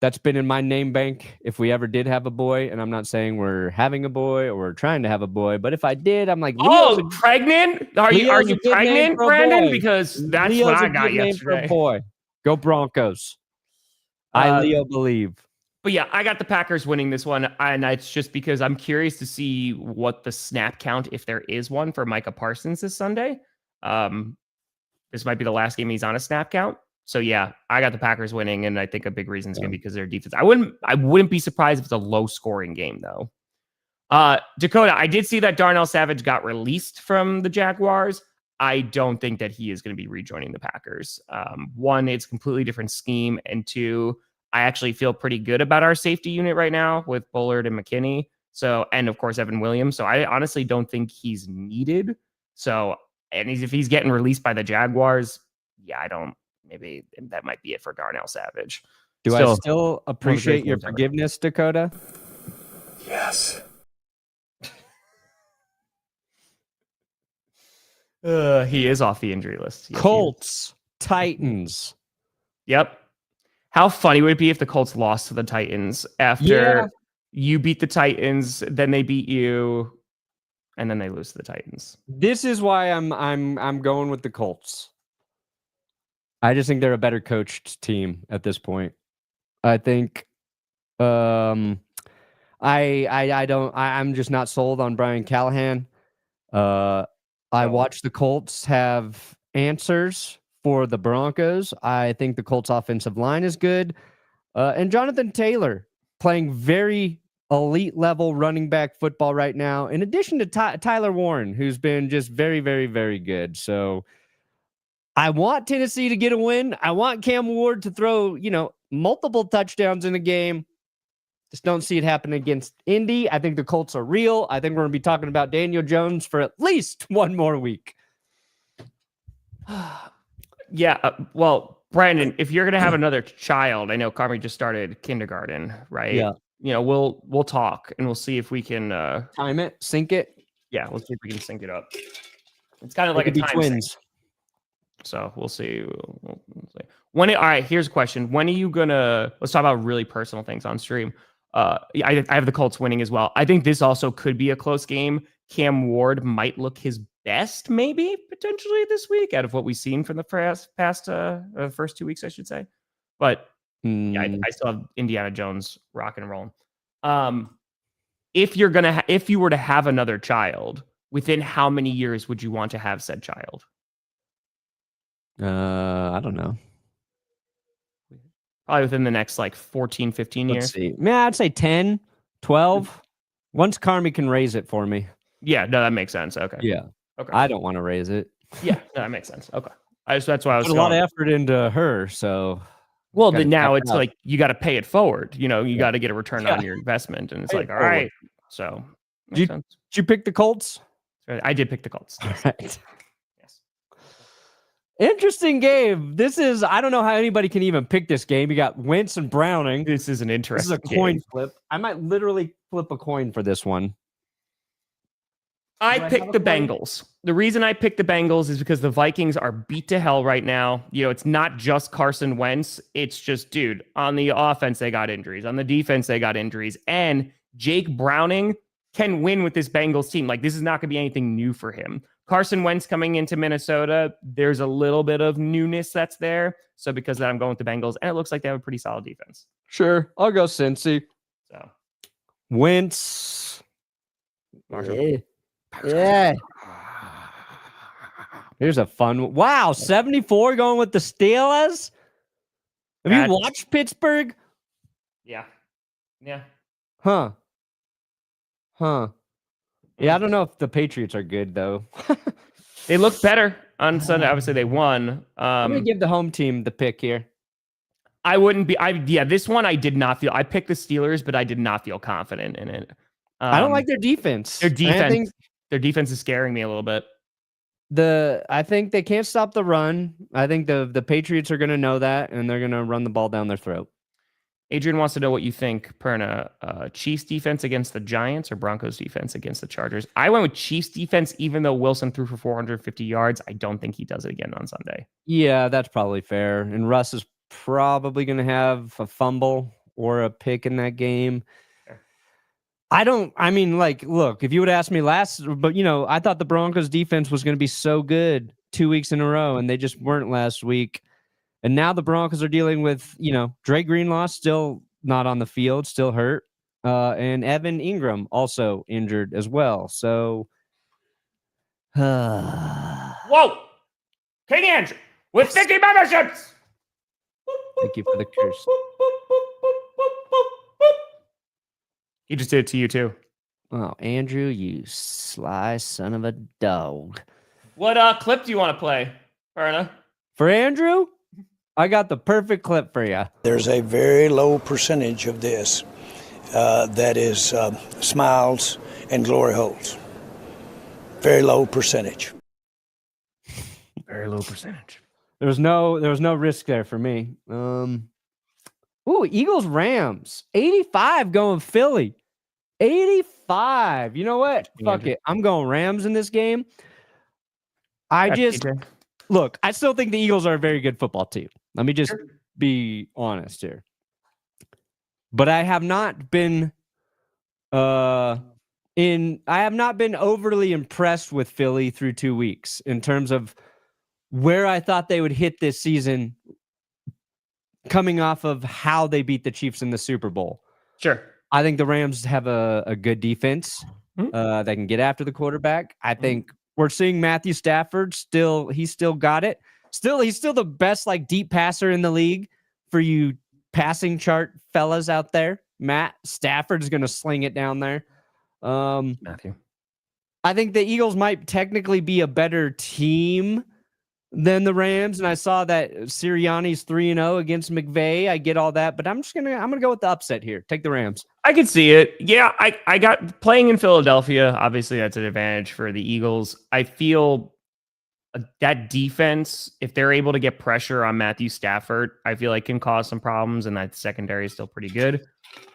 That's been in my name bank if we ever did have a boy, and I'm not saying we're having a boy or we're trying to have a boy, but if I did, I'm like, pregnant? Are you pregnant, Brandon? Because that's Leo's what I got yesterday. Boy, go Broncos! I Leo believe. But yeah, I got the Packers winning this one, and it's just because I'm curious to see what the snap count, if there is one, for Micah Parsons this Sunday. This might be the last game he's on a snap count. So yeah, I got the Packers winning, and I think a big reason is going to be because of their defense. I wouldn't be surprised if it's a low scoring game though. Dakota, I did see that Darnell Savage got released from the Jaguars. I don't think that he is going to be rejoining the Packers. One, it's a completely different scheme, and two, I actually feel pretty good about our safety unit right now with Bullard and McKinney. So, and of course Evan Williams. So I honestly don't think he's needed. So, and if he's getting released by the Jaguars, yeah, maybe that might be it for Darnell Savage. I still appreciate your forgiveness, Dakota? Yes. He is off the injury list. Yes, Colts, Titans. Yep. How funny would it be if the Colts lost to the Titans after you beat the Titans, then they beat you, and then they lose to the Titans? This is why I'm going with the Colts. I just think they're a better coached team at this point. I think I'm just not sold on Brian Callahan. I watched the Colts have answers for the Broncos. I think the Colts offensive line is good. And Jonathan Taylor playing very elite level running back football right now, in addition to Tyler Warren, who's been just very, very, very good. So I want Tennessee to get a win. I want Cam Ward to throw, multiple touchdowns in a game. Just don't see it happen against Indy. I think the Colts are real. I think we're going to be talking about Daniel Jones for at least one more week. Yeah. Well, Brandon, if you're going to have another child, I know Carmi just started kindergarten, right? Yeah. We'll talk and we'll see if we can time it, sync it. Yeah. We'll see if we can sync it up. It's kind of like a time twins. Sync. So we'll see. All right, here's a question. When are you let's talk about really personal things on stream. I have the Colts winning as well. I think this also could be a close game. Cam Ward might look his best, maybe potentially this week, out of what we've seen from the first 2 weeks, I should say. But yeah, I still have Indiana Jones rock and rolling. If you were to have another child, within how many years would you want to have said child? I don't know. Probably within the next like 14, 15 years. Let's see. Yeah, I'd say 10, 12. Once Carmi can raise it for me. Yeah, no, that makes sense. Okay. Yeah. Okay. I don't want to raise it. Yeah, no, that makes sense. Okay. That's why I was put a lot of effort into her, so well, then now it's like you got to pay it forward. You got to get a return on your investment, and it's Pay like, it all right. So, did you pick the Colts? I did pick the Colts. All right. Yes. Interesting game. This is, I don't know how anybody can even pick this game. You got Wentz and Browning. This is an interesting This is a coin flip. I might literally flip a coin for this one. I picked the Bengals. The reason I picked the Bengals is because the Vikings are beat to hell right now. It's not just Carson Wentz. It's just, dude, on the offense, they got injuries. On the defense, they got injuries. And Jake Browning can win with this Bengals team. Like, this is not going to be anything new for him. Carson Wentz coming into Minnesota, there's a little bit of newness that's there. So because of that, I'm going with the Bengals. And it looks like they have a pretty solid defense. Sure. I'll go Cincy. So Wentz. Marshall. Yeah. Here's a fun one. Wow, 74 going with the Steelers. Have you watched Pittsburgh? Yeah. Huh. Yeah, I don't know if the Patriots are good, though. They look better on Sunday. Obviously, they won. I'm going to give the home team the pick here. I wouldn't be. This one I did not feel. I picked the Steelers, but I did not feel confident in it. I don't like their defense. Their defense is scaring me a little bit. I think they can't stop the run. I think the Patriots are going to know that, and they're going to run the ball down their throat. Adrian wants to know what you think, Perna. Chiefs defense against the Giants or Broncos defense against the Chargers? I went with Chiefs defense, even though Wilson threw for 450 yards. I don't think he does it again on Sunday. Yeah, that's probably fair. And Russ is probably going to have a fumble or a pick in that game. Look, if you would ask me I thought the Broncos defense was going to be so good 2 weeks in a row, and they just weren't last week. And now the Broncos are dealing with, Dre Greenlaw still not on the field, still hurt. And Evan Ingram also injured as well. So, whoa, King Andrew with 50 memberships. Thank you for the curse. He just did it to you too. Oh, Andrew, you sly son of a dog. What clip do you want to play, Perna? For Andrew, I got the perfect clip for you. There's a very low percentage of this that is smiles and glory holes. Very low percentage. Very low percentage. There was no risk there for me. Eagles Rams 85 going Philly 85. You know what? Fuck it. I'm going Rams in this game. I still think the Eagles are a very good football team. Let me just be honest here. But I have not been overly impressed with Philly through 2 weeks in terms of where I thought they would hit this season, coming off of how they beat the Chiefs in the Super Bowl. Sure. I think the Rams have a good defense. They can get after the quarterback. I think we're seeing Matthew Stafford he's still got it. He's still the best deep passer in the league for you passing chart fellas out there. Matt Stafford is going to sling it down there. Matthew. I think the Eagles might technically be a better team than the Rams, and I saw that Sirianni's 3-0 against McVay. I get all that, but I'm gonna go with the upset here. Take the Rams. I could see it. Yeah, I got playing in Philadelphia. Obviously, that's an advantage for the Eagles. I feel that defense, if they're able to get pressure on Matthew Stafford, I feel like can cause some problems, and that secondary is still pretty good.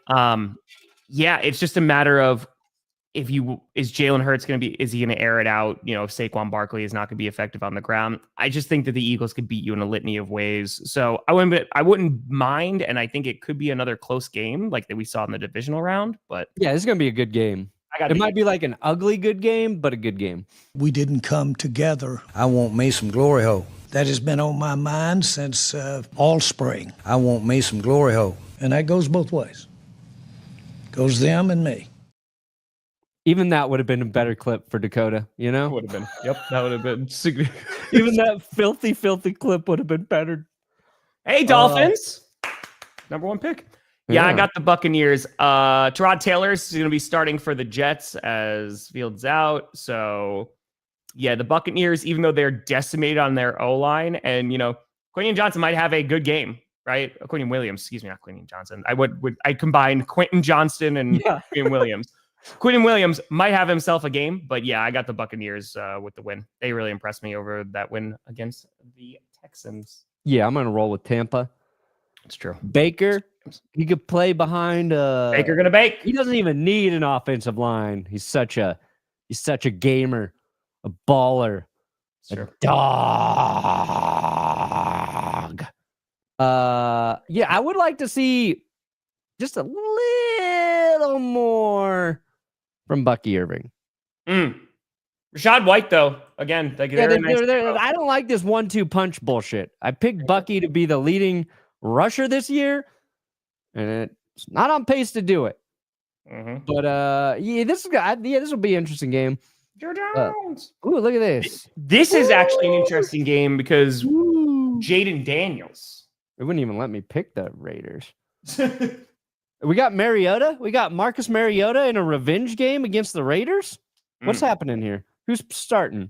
It's just a matter of is Jalen Hurts is he going to air it out? You know, if Saquon Barkley is not going to be effective on the ground, I just think that the Eagles could beat you in a litany of ways. So I wouldn't mind, and I think it could be another close game like that we saw in the divisional round. But yeah, this is going to be a good game. It might be like an ugly good game, but a good game. We didn't come together. I want me some glory hole. That has been on my mind since all spring. I want me some glory hole. And that goes both ways. Goes them and me. Even that would have been a better clip for Dakota, you know? Would have been. Yep, that would have been significant. Even that filthy clip would have been better. Hey, Dolphins. Number 1 pick. Yeah, I got the Buccaneers. Tyrod Taylor is going to be starting for the Jets as Fields out. So, yeah, the Buccaneers, even though they're decimated on their O-line, and, you know, Quentin Johnson might have a good game, right? Quentin Williams, excuse me, not Quentin Johnson. I combine Quentin Johnston and Quentin Williams. Quentin Williams might have himself a game, but yeah, I got the Buccaneers with the win. They really impressed me over that win against the Texans. Yeah, I'm going to roll with Tampa. It's true. Baker, he could play behind. Baker going to bake. He doesn't even need an offensive line. He's such a gamer, a baller, a dog. Yeah, I would like to see just a little more from Bucky Irving. Rashad White, though, again, I don't like this 1-2 punch bullshit. I picked Bucky to be the leading rusher this year, and it's not on pace to do it. But this will be an interesting game. Joe Jones. Ooh, look at this. This is actually an interesting game because Jaden Daniels. It wouldn't even let me pick the Raiders. We got Mariota. We got Marcus Mariota in a revenge game against the Raiders. What's happening here? Who's starting?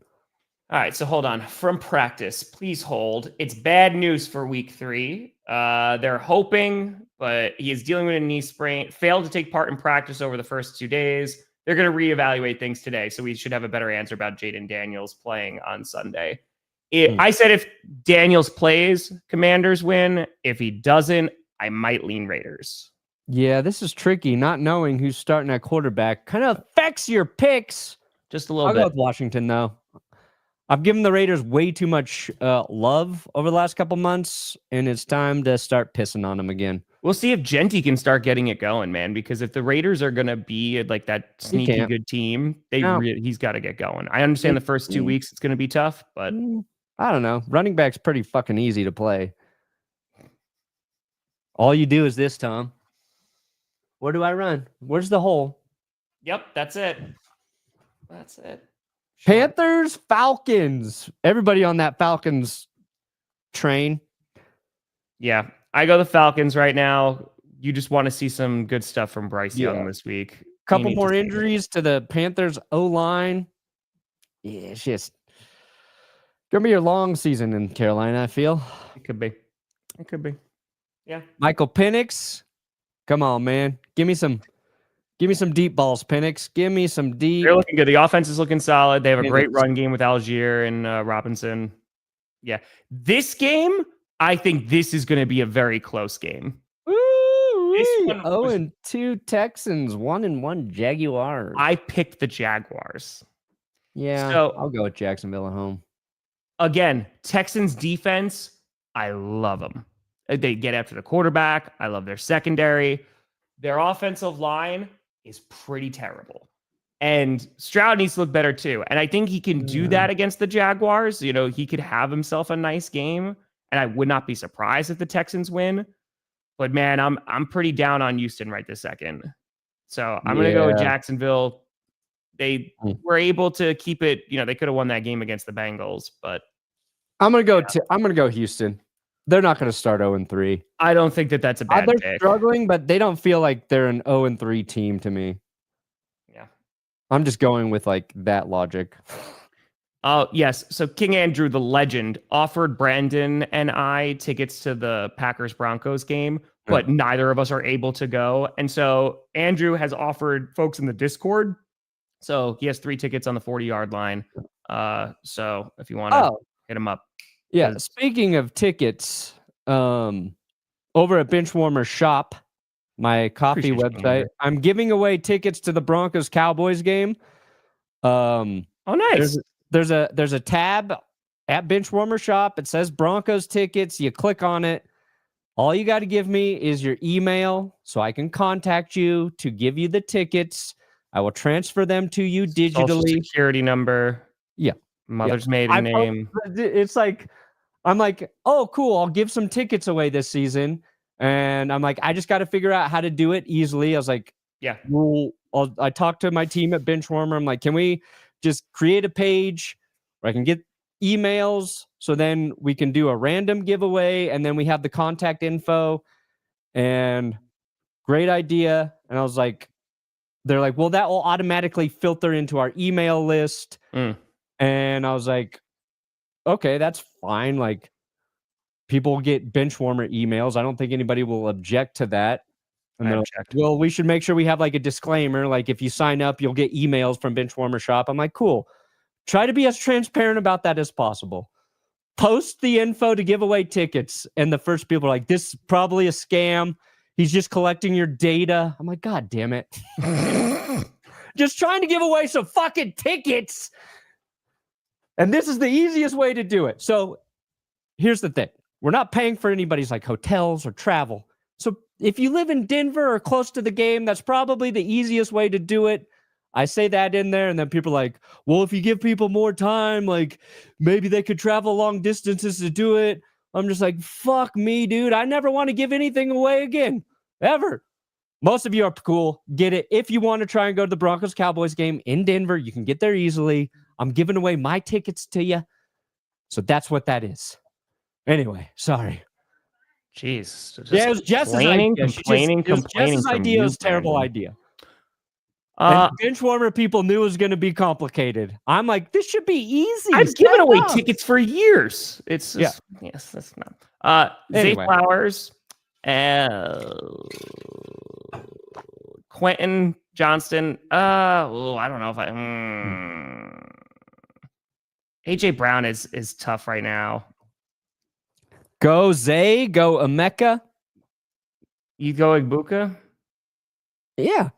All right, so hold on. From practice, please hold. It's bad news for week 3. They're hoping, but he is dealing with a knee sprain. Failed to take part in practice over the first 2 days. They're going to reevaluate things today, so we should have a better answer about Jaden Daniels playing on Sunday. I said if Daniels plays, Commanders win. If he doesn't, I might lean Raiders. Yeah, this is tricky. Not knowing who's starting at quarterback kind of affects your picks. Just a little I'll bit. go with Washington, though. I've given the Raiders way too much love over the last couple months, and it's time to start pissing on them again. We'll see if Genty can start getting it going, man, because if the Raiders are going to be like that sneaky good team, he's got to get going. I understand the first 2 weeks it's going to be tough, but I don't know. Running back's pretty fucking easy to play. All you do is this, Tom. Where do I run? Where's the hole? Yep, that's it. That's it. Panthers, Falcons. Everybody on that Falcons train. Yeah, I go the Falcons right now. You just want to see some good stuff from Bryce Young this week. Couple more injuries to the Panthers O-line. Yeah, it's just gonna be a long season in Carolina, I feel. It could be. It could be. Yeah. Michael Penix. Come on, man. Give me some deep balls, Penix. Give me some deep. They're looking good. The offense is looking solid. They have a great run game with Algier and Robinson. Yeah. This game, I think this is going to be a very close game. 0-2 Texans, 1-1 Jaguars. I picked the Jaguars. Yeah, so, I'll go with Jacksonville at home. Again, Texans defense, I love them. They get after the quarterback. I love their secondary. Their offensive line is pretty terrible. And Stroud needs to look better too. And I think he can do that against the Jaguars. You know, he could have himself a nice game. And I would not be surprised if the Texans win. But man, I'm pretty down on Houston right this second. So I'm going to go with Jacksonville. They were able to keep it. You know, they could have won that game against the Bengals, but I'm going to go Houston. They're not going to start 0-3. I don't think that that's a bad pick. They're struggling, but they don't feel like they're an 0-3 team to me. Yeah. I'm just going with like that logic. Oh, yes. So King Andrew, the legend, offered Brandon and I tickets to the Packers-Broncos game, but neither of us are able to go. And so Andrew has offered folks in the Discord. So he has 3 tickets on the 40-yard line. So if you want to hit him up. Yeah. Speaking of tickets, over at Benchwarmer Shop, my coffee Appreciate you being website. here. I'm giving away tickets to the Broncos Cowboys game. Oh, nice. There's a tab at Benchwarmer Shop. It says Broncos tickets. You click on it. All you got to give me is your email so I can contact you to give you the tickets. I will transfer them to you digitally. Social security number. Yeah. Mother's maiden name. It's like, I'm like, oh, cool. I'll give some tickets away this season. And I'm like, I just got to figure out how to do it easily. I was like, Yeah. well, I talked to my team at Benchwarmer. I'm like, can we just create a page where I can get emails so then we can do a random giveaway and then we have the contact info? And great idea. And I was like, they're like, well, that will automatically filter into our email list. And I was like, okay, that's fine. Like, people get Benchwarmer emails. I don't think anybody will object to that. And they're like, well, we should make sure we have like a disclaimer. Like, if you sign up, you'll get emails from Benchwarmer Shop. I'm like, cool. Try to be as transparent about that as possible. Post the info to give away tickets. And the first people are like, this is probably a scam. He's just collecting your data. I'm like, God damn it. Just trying to give away some fucking tickets. And this is the easiest way to do it. So here's the thing. We're not paying for anybody's like hotels or travel. So if you live in Denver or close to the game, that's probably the easiest way to do it. I say that in there, and then people are like, well, if you give people more time, like maybe they could travel long distances to do it. I'm just like, fuck me, dude. I never want to give anything away again, ever. Most of you are cool. Get it. If you want to try and go to the Broncos Cowboys game in Denver, you can get there easily. I'm giving away my tickets to you. So that's what that is. Anyway, sorry. Jeez. Yeah, it was Jess's idea. Complaining. Jess's idea was a terrible idea. And Benchwarmer people knew it was going to be complicated. I'm like, this should be easy. I've given away tickets for years. It's just, yes, that's not. Zay Anyway. Flowers, Quentin Johnston. I don't know if AJ Brown is tough right now. Go Zay, go Emeka. You go Igbuka? Yeah.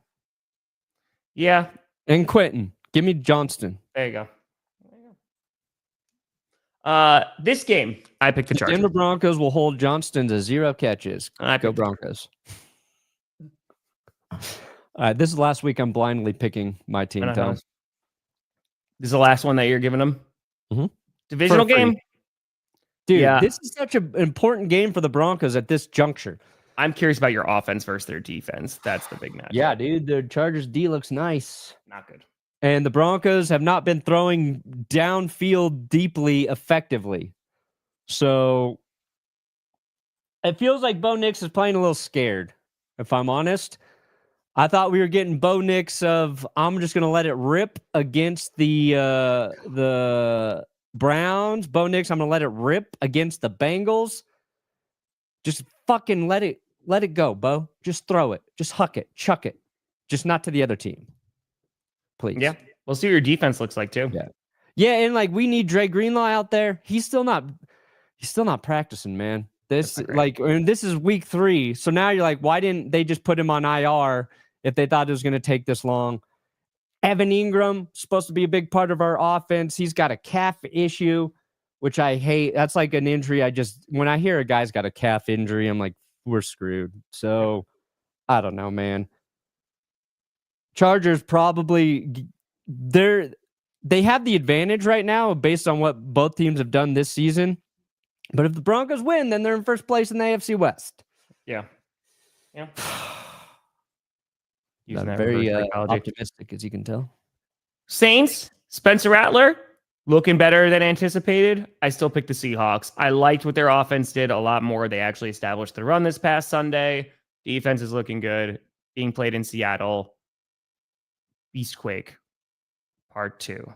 Yeah. And Quentin. Give me Johnston. There you go. This game, I picked the Chargers. Denver Broncos will hold Johnston to 0 catches. I Go picked Broncos. This is last week. I'm blindly picking my team. Tom. This is the last one that you're giving them? Mhm. Divisional For free. game? Dude, Yeah. this is such an important game for the Broncos at this juncture. I'm curious about your offense versus their defense. That's the big match. Yeah, dude. The Chargers D looks nice. Not good. And the Broncos have not been throwing downfield deeply effectively. So it feels like Bo Nix is playing a little scared, if I'm honest. I thought we were getting Bo Nix of, I'm just going to let it rip against the Browns. Bo Nix, I'm going to let it rip against the Bengals. Just fucking let it go, Bo. Just throw it. Just huck it. Chuck it. Just not to the other team. Please. Yeah. We'll see what your defense looks like too. Yeah. Yeah, and like we need Dre Greenlaw out there. He's still not practicing, man. This and this is week 3. So now you're like, why didn't they just put him on IR if they thought it was going to take this long? Evan Ingram, supposed to be a big part of our offense. He's got a calf issue, which I hate. That's like an injury. When I hear a guy's got a calf injury, I'm like, we're screwed. So I don't know, man. Chargers probably they have the advantage right now based on what both teams have done this season. But if the Broncos win, then they're in first place in the AFC West. Yeah. Yeah. Not very optimistic, as you can tell. Saints, Spencer Rattler, looking better than anticipated. I still pick the Seahawks. I liked what their offense did a lot more. They actually established the run this past Sunday. Defense is looking good. Being played in Seattle. Beastquake, Part 2.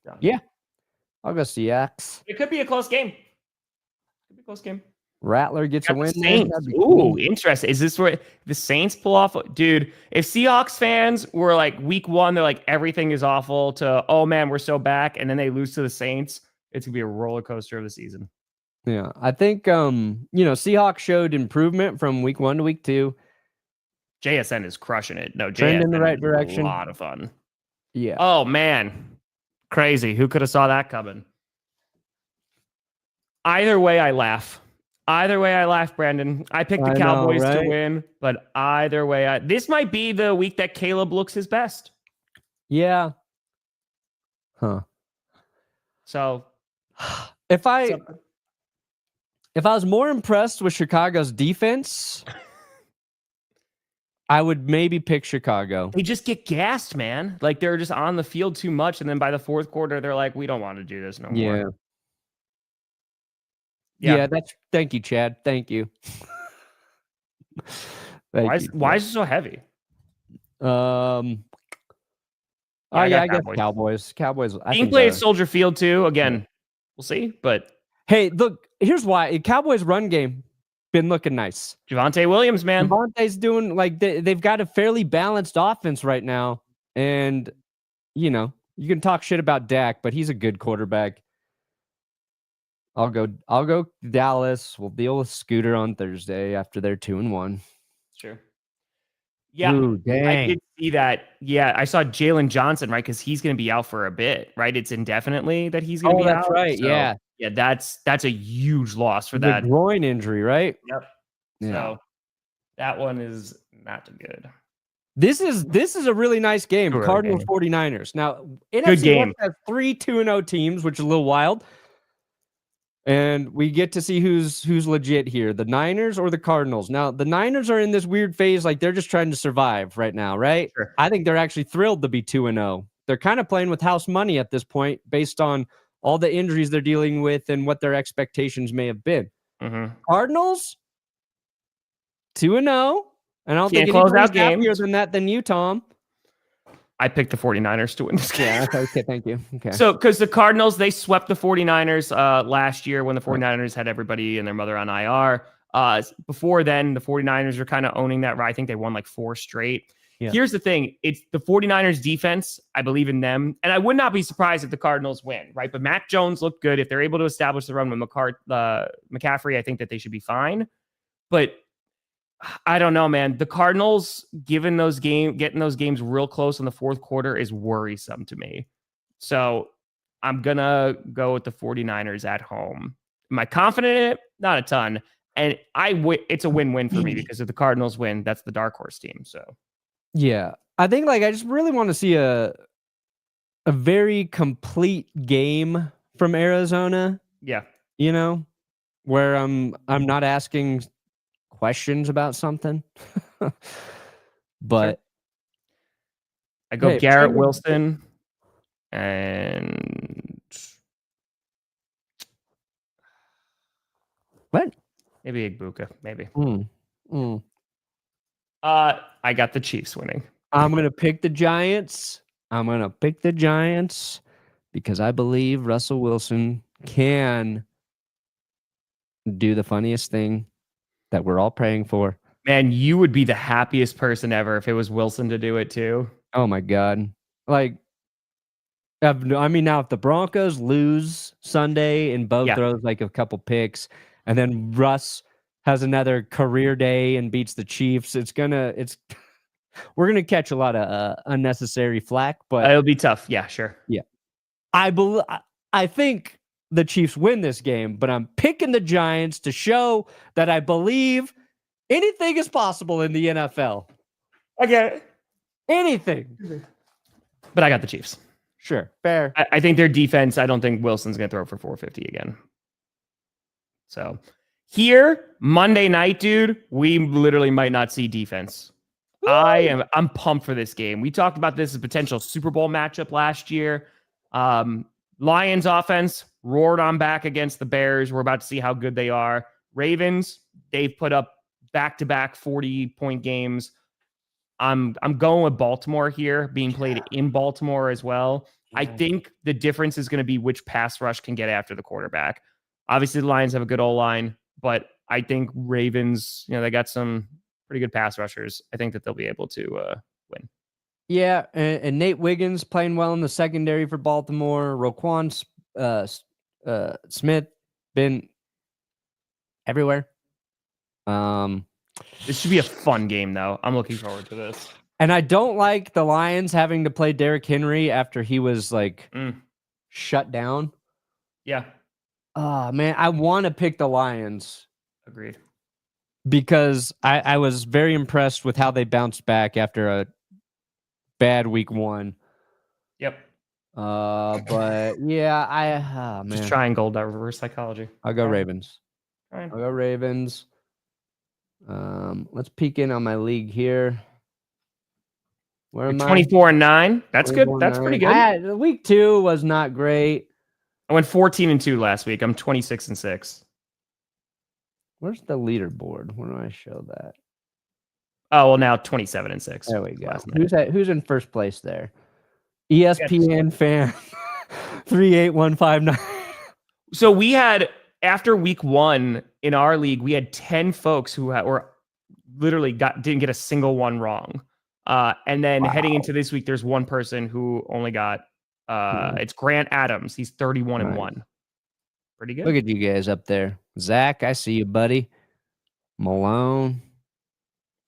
Done. Yeah. I'll go Seahawks. It could be a close game. Rattler gets a win. Saints. Ooh, interesting. Is this where the Saints pull off? Dude, if Seahawks fans were like week 1, they're like, everything is awful, to, oh man, we're so back, and then they lose to the Saints, it's going to be a roller coaster of the season. Yeah. I think, Seahawks showed improvement from week 1 to week 2. JSN is crushing it. No, Trend in the JSN right is direction. A lot of fun. Yeah. Oh man, crazy. Who could have saw that coming? Either way, I laugh. Either way, I laugh, Brandon. I picked the Cowboys to win, but either way, this might be the week that Caleb looks his best. Yeah. Huh. So if I was more impressed with Chicago's defense, I would maybe pick Chicago. They just get gassed, man. Like they're just on the field too much, and then by the fourth quarter, they're like, "We don't want to do this no more." Yeah. Thank you, Chad. Thank you. Why is it so heavy? I guess Cowboys. Cowboys. I think play at Soldier Field too. Again, we'll see. But hey, look, here's why. Cowboys run game been looking nice. Javonte Williams, man. Javonte's doing like they've got a fairly balanced offense right now, and you can talk shit about Dak, but he's a good quarterback. I'll go Dallas. We'll deal with Scooter on Thursday after they're 2-1. Sure. Yeah, ooh, dang. I did see that. Yeah, I saw Jalen Johnson, right? Because he's going to be out for a bit, right? It's indefinitely that he's going to be out. That's right. So, yeah. That's a huge loss for the that groin injury, right? Yep. Yeah. So that one is not good. This is a really nice game. Really Cardinals game. 49ers. Now, Good NFC game. West has 3 2-0 teams, which is a little wild. And we get to see who's legit here, the Niners or the Cardinals. Now, the Niners are in this weird phase, like they're just trying to survive right now, right? Sure. I think they're actually thrilled to be 2-0. They're kind of playing with house money at this point based on all the injuries they're dealing with and what their expectations may have been. Mm-hmm. Cardinals 2-0. And I don't think close anybody's out games. happier than that than you, Tom. I picked the 49ers to win this game. Yeah, okay, thank you. Okay. So, because the Cardinals, they swept the 49ers last year when the 49ers had everybody and their mother on IR. Before then, the 49ers were kind of owning that. I think they won like 4 straight. Yeah. Here's the thing. It's the 49ers defense. I believe in them. And I would not be surprised if the Cardinals win, right? But Mac Jones looked good. If they're able to establish the run with McCaffrey, I think that they should be fine. But I don't know, man. The Cardinals getting those games real close in the fourth quarter is worrisome to me. So I'm going to go with the 49ers at home. Am I confident in it? Not a ton. And it's a win-win for me because if the Cardinals win, that's the dark horse team. So yeah, I think I just really want to see a very complete game from Arizona. Yeah. Where I'm not asking questions about something. But I go Garrett Wilson and what? Maybe Igbuka, maybe. I got the Chiefs winning. I'm gonna pick the Giants. Because I believe Russell Wilson can do the funniest thing that we're all praying for. Man, you would be the happiest person ever if it was Wilson to do it too. Oh my God. Like, I mean, now if the Broncos lose Sunday and Bo throws like a couple picks and then Russ has another career day and beats the Chiefs, we're going to catch a lot of unnecessary flack, but it'll be tough. Yeah, sure. Yeah. I think the Chiefs win this game, but I'm picking the Giants to show that I believe anything is possible in the NFL. I get it. Anything. But I got the Chiefs. Sure. Fair. I think their defense, I don't think Wilson's going to throw for 450 again. So here, Monday night, dude, we literally might not see defense. Woo! I'm pumped for this game. We talked about this as a potential Super Bowl matchup last year. Lions offense roared on back against the Bears. We're about to see how good they are. Ravens, they've put up back-to-back 40-point games. I'm going with Baltimore here, being played in Baltimore as well. Yeah. I think the difference is going to be which pass rush can get after the quarterback. Obviously, the Lions have a good O-line, but I think Ravens, they got some pretty good pass rushers. I think that they'll be able to win. Yeah, and Nate Wiggins playing well in the secondary for Baltimore. Roquan Smith been everywhere. This should be a fun game, though. I'm looking forward to this. And I don't like the Lions having to play Derrick Henry after he was shut down. Yeah. Oh, man, I want to pick the Lions. Agreed. Because I was very impressed with how they bounced back after a bad week 1. Yep. But yeah, man. Just try and gold that reverse psychology. I'll go Ravens. Fine. I'll go Ravens. Let's peek in on my league here. Where am I? 24-9. That's good. That's pretty good. Week 2 was not great. I went 14-2 last week. I'm 26-6. Where's the leaderboard? Where do I show that? Oh, well, now 27-6. There we go. Who's in first place there? ESPN fan 38159. So we had, after week 1 in our league, we had 10 folks who were literally didn't get a single one wrong. And then heading into this week, there's one person who only got it's Grant Adams. He's 31-1. Pretty good. Look at you guys up there. Zach, I see you, buddy. Malone.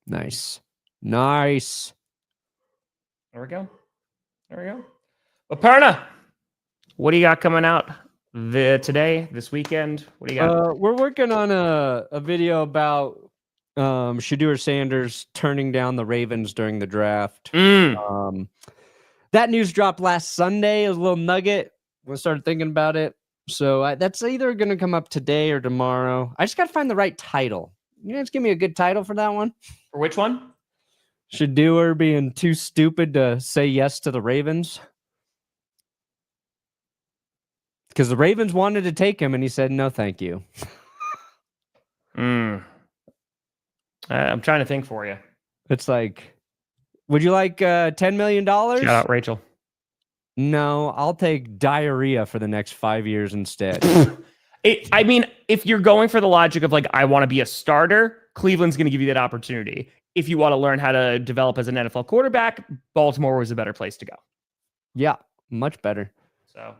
Nice. There we go. Well, Perna, what do you got coming out today, this weekend? What do you got? We're working on a video about Shedeur Sanders turning down the Ravens during the draft. That news dropped last Sunday. It was a little nugget when I started thinking about it. So that's either going to come up today or tomorrow. I just got to find the right title. You guys give me a good title for that one? For which one? Shedeur being too stupid to say yes to the Ravens. Because the Ravens wanted to take him, and he said, no, thank you. I'm trying to think for you. It's like, would you like $10 million? Shout out Rachel. No, I'll take diarrhea for the next 5 years instead. I mean, if you're going for the logic of like, I want to be a starter, Cleveland's going to give you that opportunity. If you want to learn how to develop as an NFL quarterback, Baltimore was a better place to go. Yeah, much better. So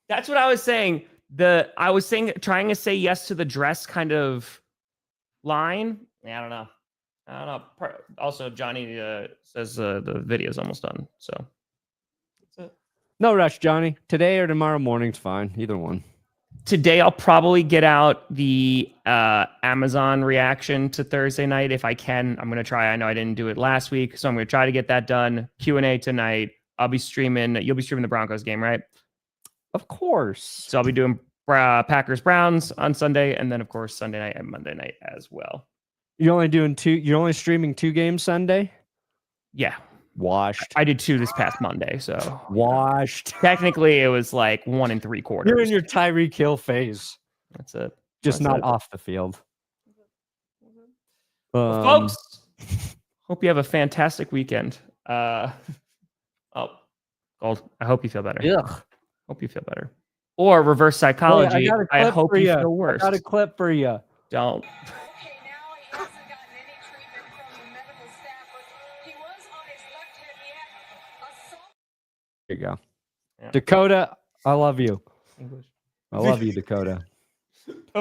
that's what I was saying. Trying to say yes to the dress kind of line. I don't know. Also, Johnny says the video's almost done. So that's it. No rush, Johnny. Today or tomorrow morning's fine. Either one. Today, I'll probably get out the Amazon reaction to Thursday night if I can. I'm going to try. I know I didn't do it last week, so I'm going to try to get that done. Q&A tonight. I'll be streaming. You'll be streaming the Broncos game, right? Of course. So I'll be doing Packers-Browns on Sunday, and then, of course, Sunday night and Monday night as well. You're only streaming 2 games Sunday? Yeah. Washed. I did 2 this past Monday, so. Washed. Technically, it was like 1 3/4. You're in your Tyreek Hill phase. That's it. Just not off the field. Folks, hope you have a fantastic weekend. Gold, I hope you feel better. Ugh. Hope you feel better. Or reverse psychology. I hope you feel worse. I got a clip for you. Don't. There you go. Yeah. Dakota, I love you. English. I love you, Dakota.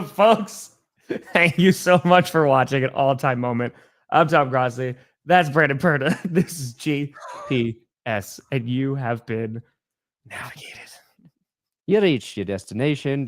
Folks, thank you so much for watching an all-time moment. I'm Tom Grossi. That's Brandon Perna. This is GPS, and you have been navigated. You reached your destination.